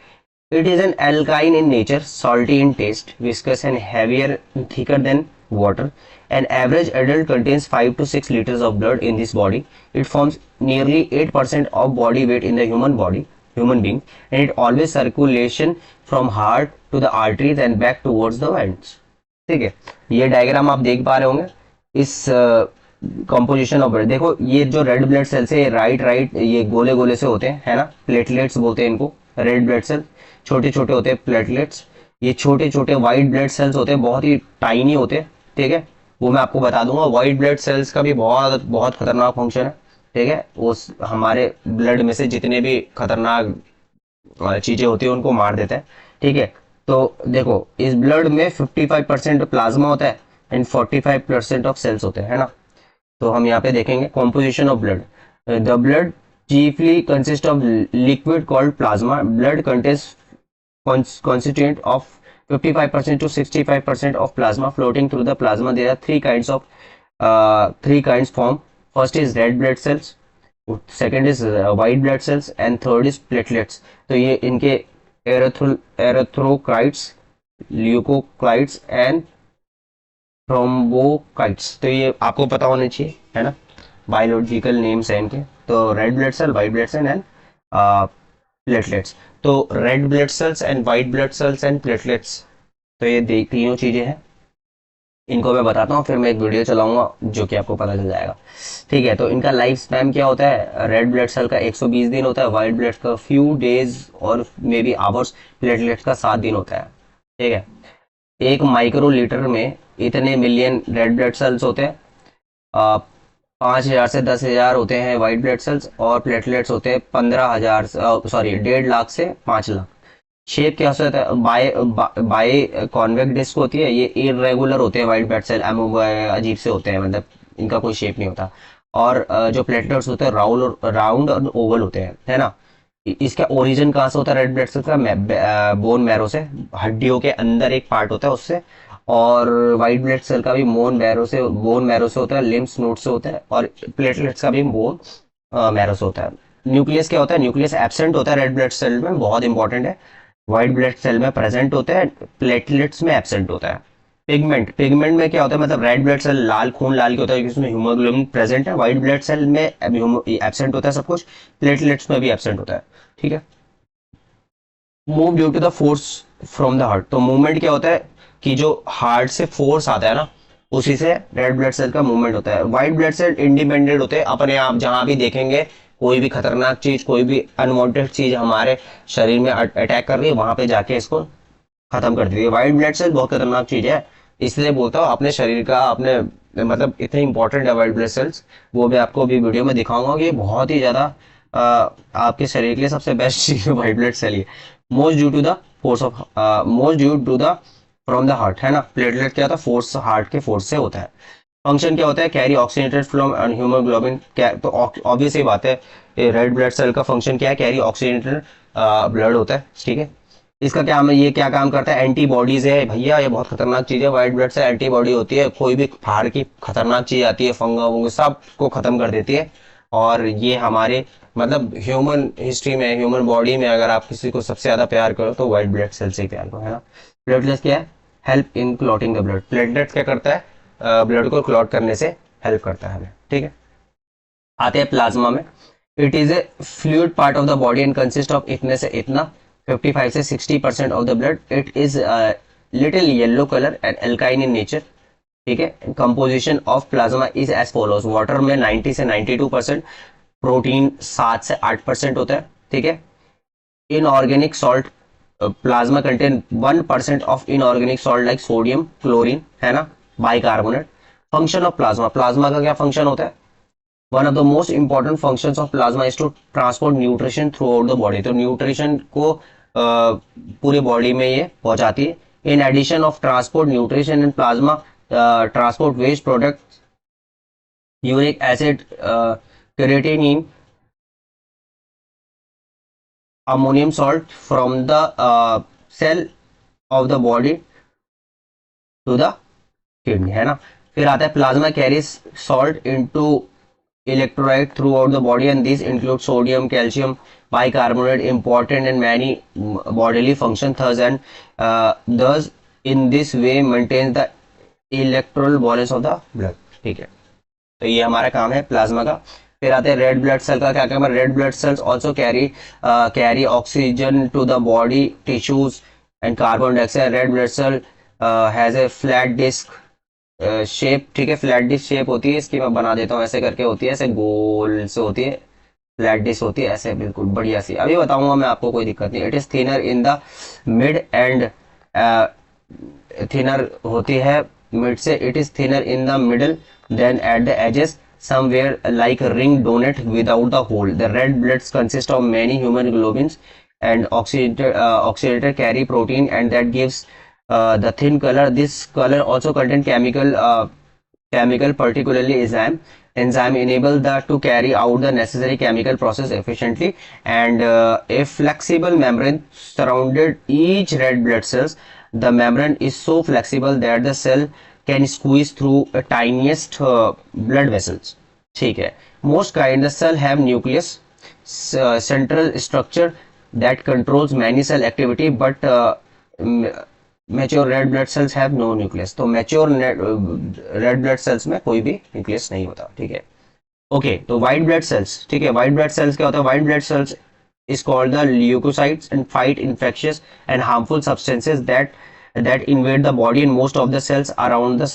It is an alkaline in nature, salty in taste, viscous and heavier, thicker than water. An average adult contains 5 to 6 liters of blood in this body. It forms nearly 8% of body weight in the human being, and it always circulation from heart to the arteries and back towards the veins. ठीक है, ये डायग्राम आप देख पा रहे होंगे. इस कंपोजिशन ऑफ ब्लड देखो, ये जो रेड ब्लड सेल्स है राइट ये गोले गोले से होते हैं, है ना. प्लेटलेट्स बोलते हैं इनको. रेड ब्लड सेल छोटे छोटे होते हैं प्लेटलेट्स. ये छोटे छोटे व्हाइट ब्लड सेल्स होते हैं, बहुत ही टाइनी होते हैं. ठीक है, वो मैं आपको बता दूंगा. व्हाइट ब्लड सेल्स का भी बहुत बहुत खतरनाक फंक्शन है. ठीक है, वो हमारे ब्लड में से जितने भी खतरनाक चीजें होती है उनको मार देता है. ठीक है, तो देखो इस ब्लड में 55% प्लाज्मा होता है एंड 45% ऑफ सेल्स होते हैं, है ना. तो हम यहाँ पे देखेंगे composition of blood. The blood chiefly consists of liquid called plasma. Blood contains constituent of 55% to 65% of plasma floating through the plasma. There are three kinds form. First is red blood cells, second is white blood cells and third is platelets. तो ये इनके erythrocytes, leukocytes and thrombocytes. तो ये आपको पता होना चाहिए, है ना. बायोलॉजिकल नेम्स है इनके. तो red blood cell, white blood cell and platelets. तो red blood cells and white blood cells and platelets, तो ये तीनों चीजें हैं. इनको मैं बताता हूँ, फिर मैं एक वीडियो चलाऊंगा जो कि आपको पता चल जाएगा. ठीक है, तो इनका लाइफ स्पैन क्या होता है? रेड ब्लड सेल का 120 दिन होता है, वाइट ब्लड का फ्यू डेज और मे बी आवर्स, प्लेटलेट्स का 7 दिन होता है. ठीक है, 1 माइक्रो लीटर में इतने मिलियन रेड ब्लड सेल्स होते हैं. 5,000 से 10,000 होते हैं वाइट ब्लड सेल्स, और प्लेटलेट्स होते हैं 15,000, सॉरी 1.5 लाख से 5 लाख। शेप क्या होता है, बाय बाय कॉन्वेक्स डिस्क होती है, ये इरेगुलर होते हैं वाइट ब्लड सेल, अजीब से होते हैं, मतलब इनका कोई शेप नहीं होता। और जो प्लेटलेट्स होते हैं राउंड राउंड और ओवल होते हैं, है ना। इसका ओरिजिन कहाँ से होता है रेड ब्लड सेल का, बोन मैरो से, हड्डियों के अंदर एक पार्ट होता है उससे। और वाइट ब्लड सेल का भी बोन मैरो से होता है, लिम्स नोड से होता है, और प्लेटलेट्स का भी बोन मैरो से होता है। न्यूक्लियस क्या होता है, न्यूक्लियस एब्सेंट होता है रेड ब्लड सेल में, बहुत इंपॉर्टेंट है। व्हाइट ब्लड सेल में प्रेजेंट होता है, प्लेटलेट्स में एब्सेंट होता है। पिगमेंट में क्या होता है, मतलब रेड ब्लड सेल लाल, खून लाल के होता है, जिसमें हीमोग्लोबिन प्रेजेंट है। व्हाइट ब्लड सेल में एब्सेंट होता है सब कुछ, प्लेटलेट्स में भी एब्सेंट होता है, ठीक है। Move due to the force from the heart, तो मूवमेंट क्या होता है कि जो हार्ट से फोर्स आता है ना, उसी से रेड ब्लड सेल का मूवमेंट होता है। व्हाइट ब्लड सेल इंडिपेंडेंट होते हैं अपने आप, जहां भी देखेंगे कोई भी खतरनाक चीज, कोई भी अनवांटेड चीज हमारे शरीर में अटैक कर रही है, वहां पे जाके इसको खत्म कर देती है। व्हाइट ब्लड सेल बहुत खतरनाक चीज है, इसलिए बोलता हूँ अपने शरीर का, अपने मतलब इतने इंपॉर्टेंट है व्हाइट ब्लड सेल्स। वो मैं आपको अभी वीडियो में दिखाऊंगा कि बहुत ही ज्यादा आपके शरीर के लिए सबसे बेस्ट चीज है व्हाइट ब्लड सेल ही। Most due to the force of most due to the from the heart, है ना। प्लेटलेट क्या होता है, फोर्स हार्ट के फोर्स से होता है। फंक्शन क्या होता है, carry oxygenated fluid and haemoglobin. तो ऑब्वियस ही बात है, रेड ब्लड सेल का फंक्शन क्या है, कैरी ऑक्सीजनेटेड ब्लड होता है, ठीक है। इसका क्या, ये क्या काम करता है, एंटीबॉडीज है भैया, ये बहुत खतरनाक चीज है। व्हाइट ब्लड सेल एंटीबॉडी होती है, कोई भी बाहर की खतरनाक चीज आती है, फंगा वंगा सब को खत्म कर देती है। और ये हमारे मतलब ह्यूमन हिस्ट्री में, ह्यूमन बॉडी में अगर आप किसी को सबसे ज्यादा प्यार करो तो व्हाइट ब्लड सेल से ही प्यार करो, है ना। प्लेटलेट्स क्या है, help in clotting the blood. Platelets क्या करता है, ब्लड को क्लॉट करने से हेल्प करता है हमें, ठीक है। आते हैं प्लाज्मा में। It is a fluid part of the body and consist of इतने से इतना 55 से 60% of the blood. It is little yellow colour and एल्काइन इन नेचर, ठीक है। Composition of plasma is as follows, water में 90 से 92%, प्रोटीन 7 से 8% होता है, ठीक है। Inorganic salt, plasma contain 1% of inorganic salt like sodium, chlorine, है ना, bicarbonate. Function of plasma, plasma का क्या फंक्शन होता है, one of the most important functions of plasma is to transport nutrition throughout the body. तो न्यूट्रिशन को पूरी बॉडी में ये पहुंचाती है। In addition of transport nutrition in plasma, transport waste product, uric acid, creatinine, ammonium salt from the cell of the body to the kidney, है ना। फिर आता है plasma carries salt into electrolyte throughout the body, and these include sodium, calcium, bicarbonate, important in many bodily functions. Thus in this way maintains the electoral balance of the blood, ठीक है। तो ये हमारा काम है प्लाज्मा का। फिर आते हैं रेड ब्लड सेल का क्या काम है, red blood cells also carry oxygen to the body tissues and carbon dioxide. Red blood cell has a flat disc shape, ठीक है। फ्लैट डिश शेप होती है इसकी, मैं बना देता हूँ, ऐसे करके होती है, ऐसे गोल से होती है, फ्लैट डिश होती है ऐसे, बिल्कुल बढ़िया सी, अभी बताऊंगा मैं आपको, कोई दिक्कत नहीं। It is thinner in the mid end, thinner होती है मिड से, it is thinner in the middle than at the edges somewhere like a ring donut without the hole. The red bloods consist of many human globins and oxidator carry protein, and that gives the thin color. This color also contain chemical, particularly enzyme enable the to carry out the necessary chemical process efficiently, and a flexible membrane surrounded each red blood cells. The membrane is so flexible that the cell can squeeze through a tiniest blood vessels, ठीक है। Most kind the cell have nucleus, central structure that controls many cell activity, but mature red blood cells have no nucleus. तो mature red blood cells में कोई भी nucleus नहीं होता, ठीक है। ओके, तो white blood cells, ठीक है। white blood cells क्या होता है, white blood cells is called the leukocytes and fight infectious and harmful substances that invade the body, and most of the cells around the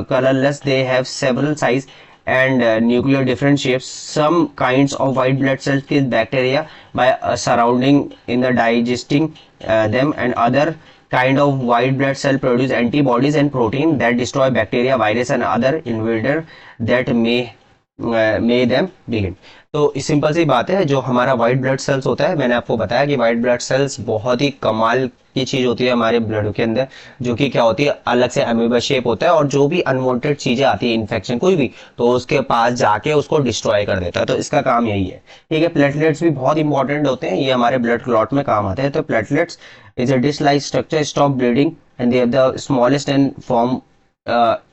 colorless. They have several size and nuclear different shapes. Some kinds of white blood cells kill bacteria by surrounding in the digesting them, and other kind of white blood cell produce antibodies and protein that destroy bacteria, virus and other invader that may may them begin. तो सिंपल सी बात है, जो हमारा व्हाइट ब्लड सेल्स होता है, मैंने आपको बताया कि व्हाइट ब्लड सेल्स बहुत ही कमाल की चीज होती है हमारे ब्लड के अंदर, जो कि क्या होती है, अलग से अमीबा शेप होता है, और जो भी अनवांटेड चीजें आती है, इन्फेक्शन कोई भी, तो उसके पास जाके उसको डिस्ट्रॉय कर देता है। तो इसका काम यही है, ठीक है। प्लेटलेट्स भी बहुत इंपॉर्टेंट होते हैं, ये हमारे ब्लड क्लॉट में काम आते हैं। तो platelets is a dish like structure, stop bleeding and they have the smallest and form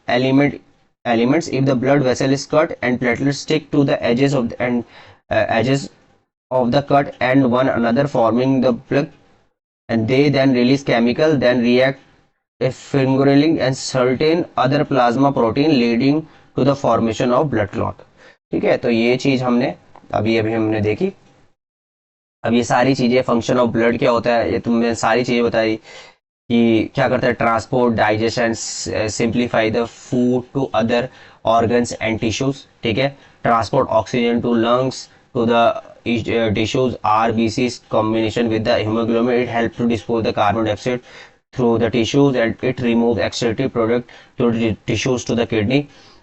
element elements. If the blood vessel is cut and platelets stick to the edges of edges of the cut and one another, forming the plug, and they then release chemical, then react fibrillary and certain other plasma protein, leading to the formation of blood clot। ठीक है, तो ये चीज हमने अभी अभी हमने देखी। अब ये सारी चीजें, फंक्शन ऑफ ब्लड क्या होता है, ये तुमने सारी चीजें बताई कि क्या करता है, transport, digestion, simplify the food to other organs and tissues, ठीक है। Transport oxygen to lungs to the tissues, RBCs combination with the hemoglobin, it helps to dispose the carbon dioxide through the tissues, and it removes excreted product to the tissues to the kidney.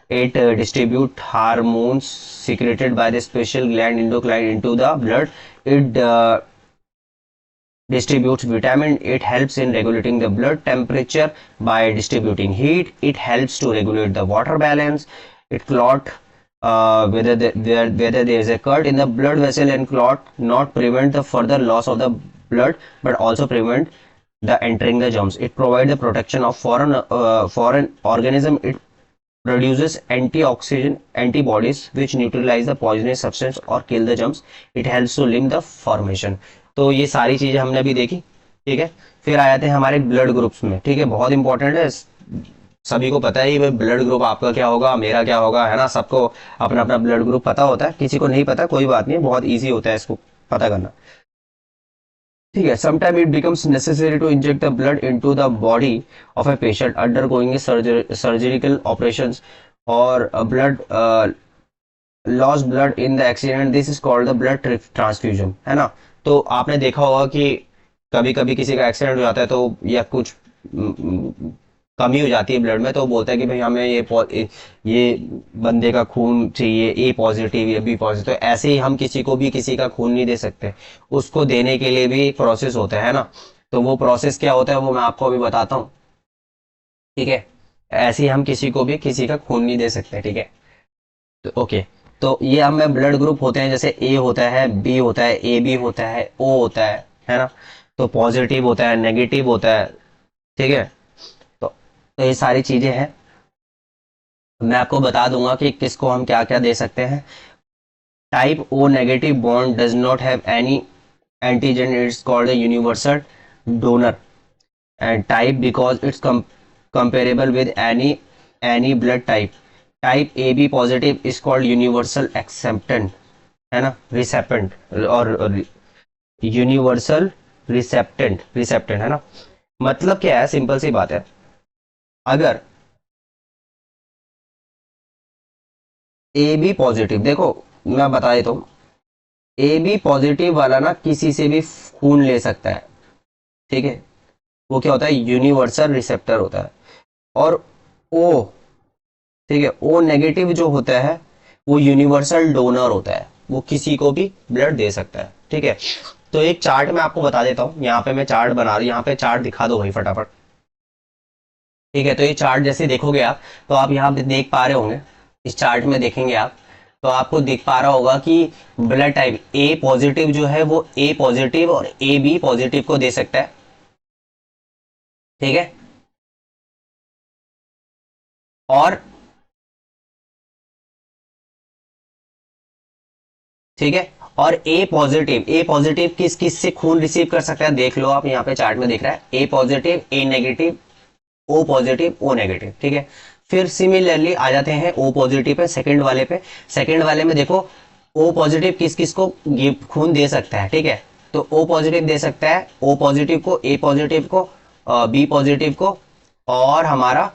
It distribute hormones secreted by the special gland endocrine into the blood. It distributes vitamin. It helps in regulating the blood temperature by distributing heat. It helps to regulate the water balance. It clot whether there is a cut in the blood vessel, and clot not prevent the further loss of the blood, but also prevent the entering the germs. It provides the protection of foreign organism. It produces antioxidant antibodies which neutralize the poisonous substance or kill the germs. It helps to limit the formation. तो ये सारी चीजें हमने अभी देखी, ठीक है। फिर आ जाते हैं हमारे ब्लड ग्रुप्स में, ठीक है। बहुत इंपॉर्टेंट है, सभी को पता है ब्लड ग्रुप आपका क्या होगा, मेरा क्या होगा, है ना। सबको अपना अपना ब्लड ग्रुप पता होता है, किसी को नहीं पता कोई बात नहीं, बहुत ईजी होता है इसको पता करना, ठीक है। Sometime it becomes necessary to inject the blood into the body of a patient undergoing surgical operations और blood loss blood in the accident, this is called the blood transfusion, है ना। तो आपने देखा होगा कि कभी कभी किसी का एक्सीडेंट हो जाता है, तो या कुछ कमी हो जाती है ब्लड में, तो बोलता है कि भाई हमें ये बंदे का खून चाहिए, ए पॉजिटिव या बी पॉजिटिव। तो ऐसे ही हम किसी को भी किसी का खून नहीं दे सकते, उसको देने के लिए भी प्रोसेस होता है ना। तो वो प्रोसेस क्या होता है वो मैं आपको अभी बताता हूँ, ठीक है। ऐसे ही हम किसी को भी किसी का खून नहीं दे सकते, ठीक है। तो ओके, तो ये हमें ब्लड ग्रुप होते हैं, जैसे ए होता है, बी होता है, ए बी होता है, ओ होता है ना। तो पॉजिटिव होता है, नेगेटिव होता है, ठीक है। तो ये सारी चीजें हैं, मैं आपको बता दूंगा कि किसको हम क्या क्या दे सकते हैं। Type O negative bond does not have any antigen, it's called universal donor, and type because it's comparable with any blood type. Type A B positive is called universal acceptant, है ना, रिसेप्टेंट, और यूनिवर्सल रिसेप्टेंट है ना। मतलब क्या है, सिंपल सी बात है, अगर ए बी पॉजिटिव, देखो मैं बता देता हूं, ए बी पॉजिटिव वाला ना किसी से भी खून ले सकता है, ठीक है। वो क्या होता है, यूनिवर्सल रिसेप्टर होता है। और ओ, ठीक है, ओ नेगेटिव जो होता है वो यूनिवर्सल डोनर होता है, वो किसी को भी ब्लड दे सकता है, ठीक है। तो एक चार्ट मैं आपको बता देता हूं, यहाँ पे मैं चार्ट बना रहा हूं, यहाँ पे चार्ट दिखा दो भाई फटाफट, ठीक है। तो ये चार्ट जैसे देखोगे आप, तो आप यहाँ पे देख पा रहे होंगे, इस चार्ट में देखेंगे आप तो आपको दिख पा रहा होगा कि ब्लड टाइप ए पॉजिटिव जो है वो ए पॉजिटिव और ए बी पॉजिटिव को दे सकता है, ठीक है। और ठीक है, और ए पॉजिटिव किस किस से खून रिसीव कर सकता है, देख लो आप यहाँ पे चार्ट में दिख रहा है, A positive, A negative, O positive, O negative, ठीक है। फिर सिमिलरली आ जाते हैं ओ पॉजिटिव पे, सेकंड वाले पे। सेकंड वाले में देखो ओ पॉजिटिव किस किस को खून दे सकता है, ठीक है। तो ओ पॉजिटिव दे सकता है ओ पॉजिटिव को, ए पॉजिटिव को, बी पॉजिटिव को, और हमारा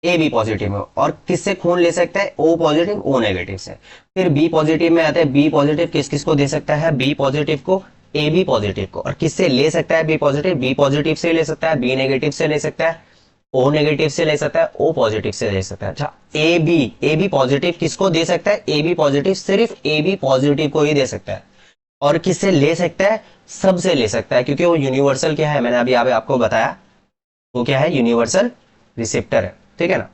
ए बी पॉजिटिव में। और किससे खून ले सकता है, ओ पॉजिटिव, ओ नेगेटिव से। फिर बी पॉजिटिव में आते हैं, बी पॉजिटिव किस किस को दे सकता है, बी पॉजिटिव को, ए बी पॉजिटिव को। और किससे ले सकता है, बी पॉजिटिव से ले सकता है, बी नेगेटिव से ले सकता है, ओ नेगेटिव से ले सकता है, ओ पॉजिटिव से ले सकता है। अच्छा ए बी पॉजिटिव किसको दे सकता है? ए बी पॉजिटिव सिर्फ ए बी पॉजिटिव को ही दे सकता है। और किससे ले सकता है? सबसे ले सकता है, क्योंकि वो यूनिवर्सल क्या है, मैंने अभी आपको बताया, वो क्या है? यूनिवर्सल रिसेप्टर है, ठीक है ना।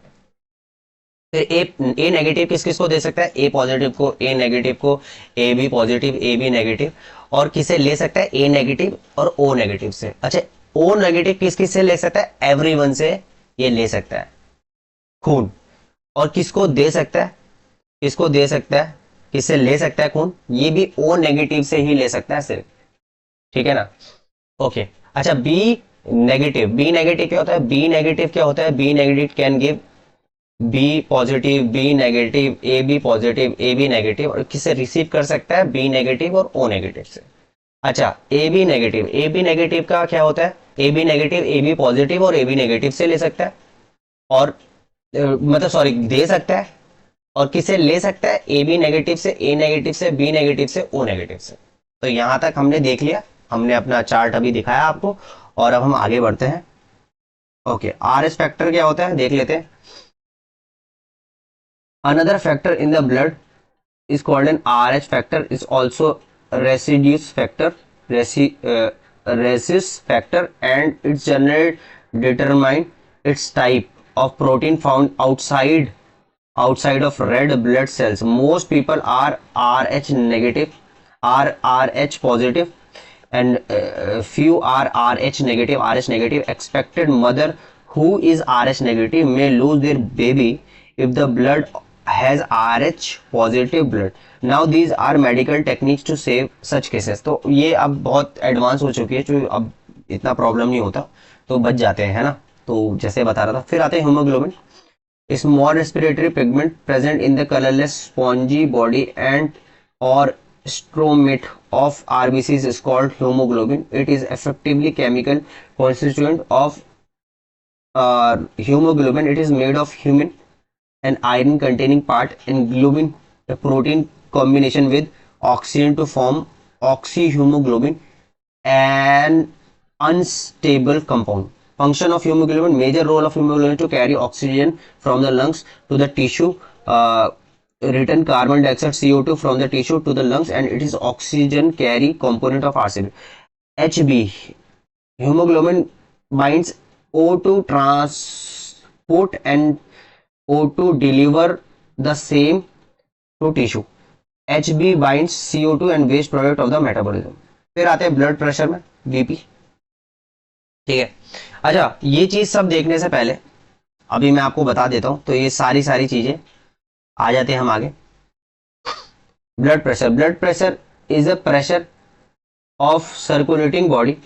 फिर ए नेगेटिव किस किस को दे सकता है? ए पॉजिटिव को, ए नेगेटिव को, A B positive, A B negative. और किसे ले सकता है? ए नेगेटिव और ओ नेगेटिव से। अच्छा ओ नेगेटिव किस किस से ले सकता है? एवरीवन से ये ले सकता है खून। और किसको दे सकता है? किसको दे सकता है? किससे ले सकता है खून? ये भी ओ नेगेटिव से ही ले सकता है सिर्फ, ठीक है ना। ओके अच्छा बी नेगेटिव, बी नेगेटिव क्या होता है? बी नेगेटिव क्या होता है? B negative can give B positive, B negative, A B positive, A B negative. और किससे रिसीव कर सकता है? बी नेगेटिव और ओ नेगेटिव से। अच्छा A B negative, A B negative का क्या होता है? A B negative A B positive और ए बी नेगेटिव से ले सकता है, और मतलब सॉरी दे सकता है। और किसे ले सकता है? ए बी नेगेटिव से, ए नेगेटिव से, बी नेगेटिव से, ओ नेगेटिव से। तो यहां तक हमने देख लिया, हमने अपना चार्ट अभी दिखाया आपको, और अब हम आगे बढ़ते हैं। ओके आर एस फैक्टर क्या होता है देख लेते हैं। Another factor in the blood is called an RH factor, is also residues factor, rhesus factor, and its generally determine its type of protein found outside of red blood cells. Most people are RH negative, RH positive, and few are RH negative. RH negative expected mother who is RH negative may lose their baby if the blood has RH positive blood. Now these are medical techniques to save such cases. तो ये अब बहुत एडवांस हो चुकी है, जो अब इतना प्रॉब्लम नहीं होता, तो बच जाते हैं, है ना। तो जैसे बता रहा था, फिर आते हैं haemoglobin. Small respiratory pigment present in the colourless spongy body and और स्ट्रोमेट of RBCs is called hemoglobin. It is effectively chemical constituent of hemoglobin. It is made of human and iron containing part and globin, a protein combination with oxygen to form oxyhemoglobin, an unstable compound. Function of hemoglobin: major role of hemoglobin to carry oxygen from the lungs to the tissue, return carbon dioxide CO2 from the tissue to the lungs, and it is oxygen carry component of RCB. HB hemoglobin binds O2 transport and O2 deliver the same to tissue. HB binds CO2 and waste product of the metabolism. फिर आते हैं ब्लड प्रेशर में बीपी, ठीक है। अच्छा ये चीज सब देखने से पहले अभी मैं आपको बता देता हूं, तो ये सारी चीजें आ जाते हैं हम आगे। Blood pressure is the pressure of circulating body,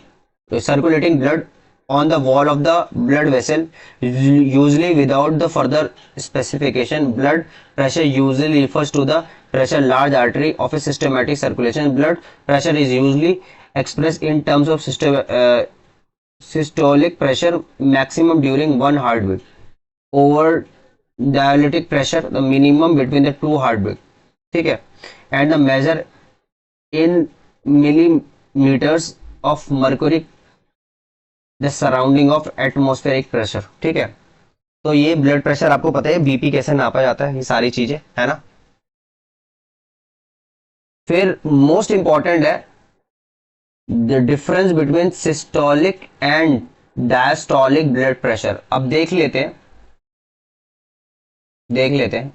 circulating blood on the wall of the blood vessel, usually without the further specification. Blood pressure usually refers to the pressure large artery of a systematic circulation. Blood pressure is usually expressed in terms of systolic pressure maximum during one heartbeat over diastolic pressure the minimum between the two heartbeat, ठीक है, and the measure in millimeters of mercury the surrounding of atmospheric pressure, ठीक है। तो ये ब्लड प्रेशर आपको पता है, बीपी कैसे नापा जाता है, ये सारी चीजें है ना। फिर मोस्ट इंपॉर्टेंट है the difference between systolic and diastolic blood pressure. अब देख लेते हैं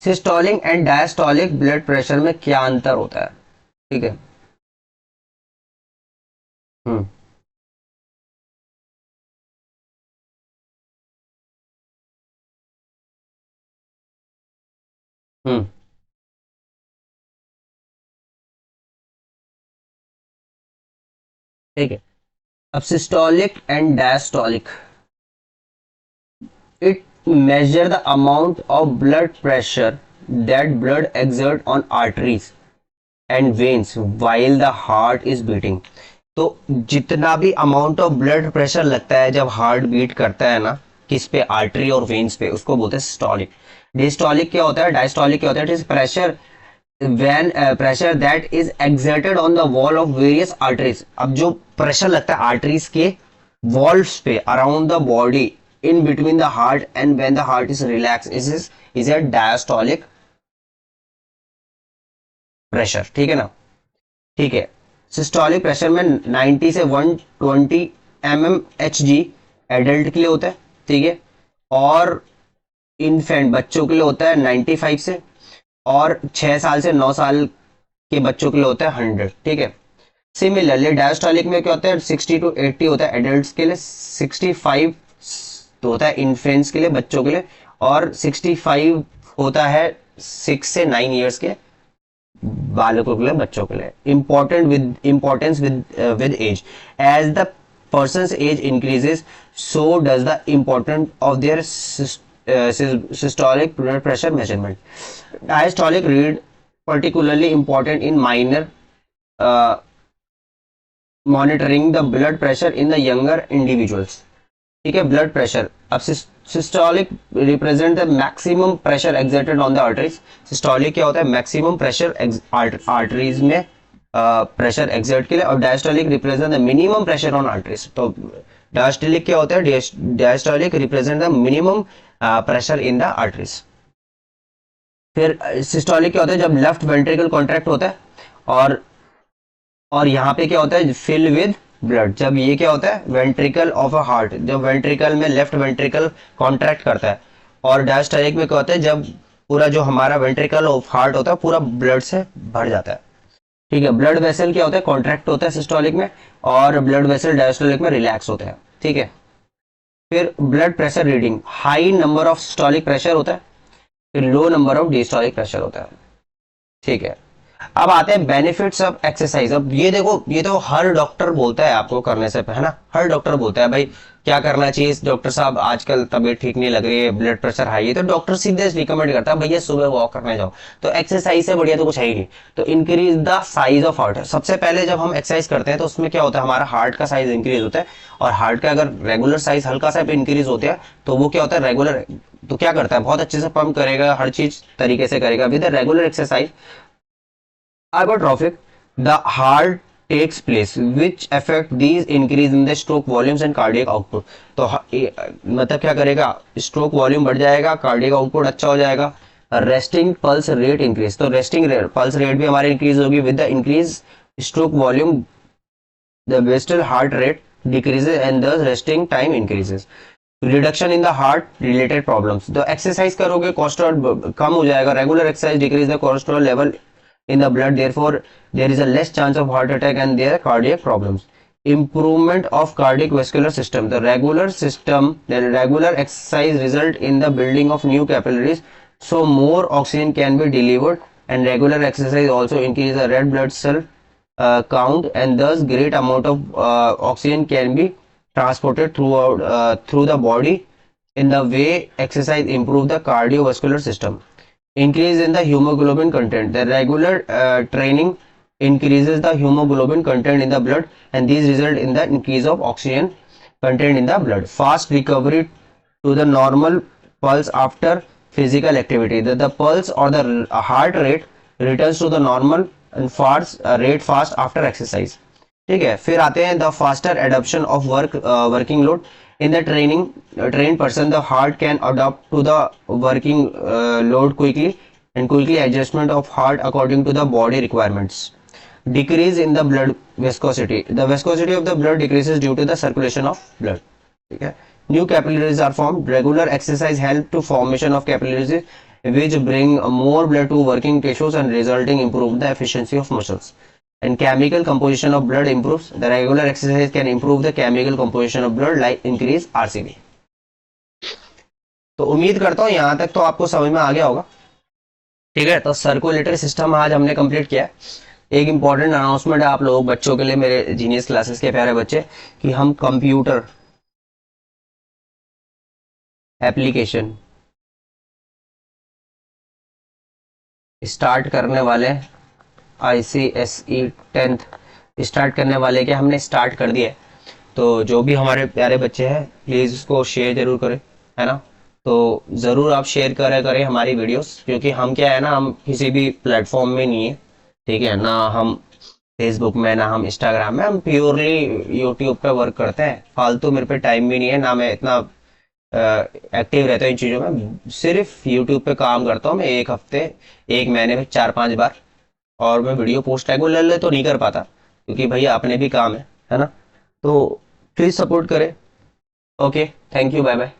systolic and diastolic blood pressure में क्या अंतर होता है, ठीक है। ठीक है। अब systolic and diastolic, it measure the amount of blood pressure that blood exert on arteries and veins while the heart is beating. तो जितना भी अमाउंट ऑफ ब्लड प्रेशर लगता है जब हार्ट बीट करता है ना, किस पे? आर्टरी और वेन्स पे, उसको बोलते हैं सिस्टोलिक। डिस्टोलिक क्या होता है? डायस्टोलिक क्या होता है? It is pressure when pressure that is exerted on the wall of various arteries. अब जो प्रेशर लगता है आर्टरीज के वॉल्स पे around the body in between the heart and when the heart is relax is a diastolic pressure. ठीक है ना. ठीक है. सिस्टोलिक प्रेशर में 90 से 120 mmHg एडल्ट के लिए होता है. ठीक है. और इन्फेंट बच्चों के लिए होता है 95 से, और 6 साल से 9 साल के बच्चों के लिए होता है 100. ठीक है. सिमिलरली डायस्टोलिक में क्या होता है 60 to 80 होता है एडल्ट्स के लिए, 65 तो होता है इन्फेंट्स के लिए बच्चों के लिए, और 65 होता है 6 से 9 ईयर्स के बालकों के लिए बच्चों के लिए. Importance with age. As the person's age increases, so does the importance of their systolic blood pressure measurement. Diastolic read particularly important in minor monitoring the blood pressure in the younger individuals. ठीक है. Blood pressure. अब systolic represent the maximum pressure exerted on the arteries. Systolic क्या होता है मैक्सिमम प्रेशर आर्टरीज में प्रेशर एक्सर्ट के लिए, और diastolic represent the minimum pressure on arteries. तो डायस्टोलिक क्या होता है diastolic represent the minimum pressure in the arteries. फिर सिस्टोलिक क्या होता है जब लेफ्ट वेंट्रिकल कॉन्ट्रैक्ट होता है, और यहाँ पे क्या होता है फिल विद ब्लड. जब ये क्या होता है वेंट्रिकल ऑफ अ हार्ट, जब वेंट्रिकल में लेफ्ट वेंट्रिकल कॉन्ट्रैक्ट करता है. और डायस्टोलिक में क्या होता है जब पूरा जो हमारा वेंट्रिकल ऑफ हार्ट होता है पूरा ब्लड से भर जाता है. ठीक है. ब्लड वेसल क्या होता है कॉन्ट्रैक्ट होता है सिस्टोलिक में, और ब्लड वेसल डायस्टोलिक में रिलैक्स होता है. ठीक है. फिर blood pressure reading. High number of systolic pressure होता है, फिर लो नंबर ऑफ डिस्टोलिक प्रेशर होता है. ठीक है. अब आते हैं बेनिफिट्स ऑफ एक्सरसाइज. अब ये देखो, ये तो हर डॉक्टर बोलता है आपको करने से, है ना. हर डॉक्टर बोलता है भाई क्या करना चाहिए डॉक्टर साहब, आजकल तबीयत ठीक नहीं लग रही है, ब्लड प्रेशर हाई है, तो डॉक्टर सीधे रिकमेंड करता है भैया सुबह वॉक करने जाओ. तो एक्सरसाइज से बढ़िया तो कुछ है ही नहीं. तो increase the size of heart. सबसे पहले जब हम एक्सरसाइज करते हैं तो उसमें क्या होता है हमारा हार्ट का साइज इंक्रीज होता है, और हार्ट का अगर रेगुलर साइज हल्का सा इंक्रीज होता है तो वो क्या होता है रेगुलर, तो क्या करता है बहुत अच्छे से पंप करेगा, हर चीज तरीके से करेगा. With regular exercise hypertrophic the heart takes place which affect these increase in the stroke volumes and cardiac output. तो मतलब क्या करेगा स्ट्रोक वॉल्यूम बढ़ जाएगा, कार्डियक आउटपुट अच्छा हो जाएगा. Resting pulse rate increase. तो रेस्टिंग पल्स रेट भी हमारी इंक्रीज होगी. With the increase stroke volume the vestal heart rate decreases and the resting time increases. Reduction in the heart related problems. तो एक्सरसाइज करोगे कोलेस्ट्रॉल कम हो जाएगा. Regular exercise decrease the cholesterol level in the blood, therefore there is a less chance of heart attack and their cardiac problems. Improvement of cardiac vascular system. The regular exercise result in the building of new capillaries, so more oxygen can be delivered, and regular exercise also increase the red blood cell count, and thus great amount of oxygen can be transported through the body. In the way exercise improve the cardiovascular system. Increase in the hemoglobin content. The regular training increases the hemoglobin content in the blood, and these result in the increase of oxygen content in the blood. Fast recovery to the normal pulse after physical activity. The pulse or the heart rate returns to the normal and fast after exercise. ठीक है. फिर आते हैं the faster adoption of working load. In the trained person, the heart can adapt to the working load quickly, and quickly adjustment of heart according to the body requirements. Decrease in the blood viscosity. The viscosity of the blood decreases due to the circulation of blood. ठीक है. New capillaries are formed. Regular exercise help to formation of capillaries, which bring more blood to working tissues and resulting improve the efficiency of muscles. And chemical composition of blood improves. The regular exercise can improve the chemical composition of blood, like increase RCB. तो उम्मीद करता हूँ यहाँ तक तो आपको समझ में आ गया होगा. ठीक है. तो सर्कुलेटरी सिस्टम आज हमने कंप्लीट किया. एक इंपॉर्टेंट अनाउंसमेंट है आप लोग बच्चों के लिए, मेरे जीनियस क्लासेस के प्यारे बच्चे, कि हम कंप्यूटर एप्लीकेशन स्टार्ट करने वाले, ICSE 10th स्टार्ट करने वाले के हमने स्टार्ट कर दिया है. तो जो भी हमारे प्यारे बच्चे हैं प्लीज़ उसको शेयर जरूर करें, है ना. तो ज़रूर आप शेयर करें हमारी वीडियोस, क्योंकि हम क्या है ना, हम किसी भी प्लेटफॉर्म में नहीं है, ठीक है ना, हम फेसबुक में ना हम इंस्टाग्राम में, हम प्योरली यूट्यूब पे वर्क करते हैं। फालतू मेरे पे टाइम भी नहीं है ना, मैं इतना एक्टिव रहता हूँ इन चीज़ों में। सिर्फ यूट्यूब पे काम करता हूँ मैं, एक हफ्ते एक महीने में 4-5 बार, और मैं वीडियो पोस्ट रेगुलरली तो नहीं कर पाता, क्योंकि भैया अपने भी काम है ना। तो प्लीज़ सपोर्ट करें। Okay, thank you, bye bye.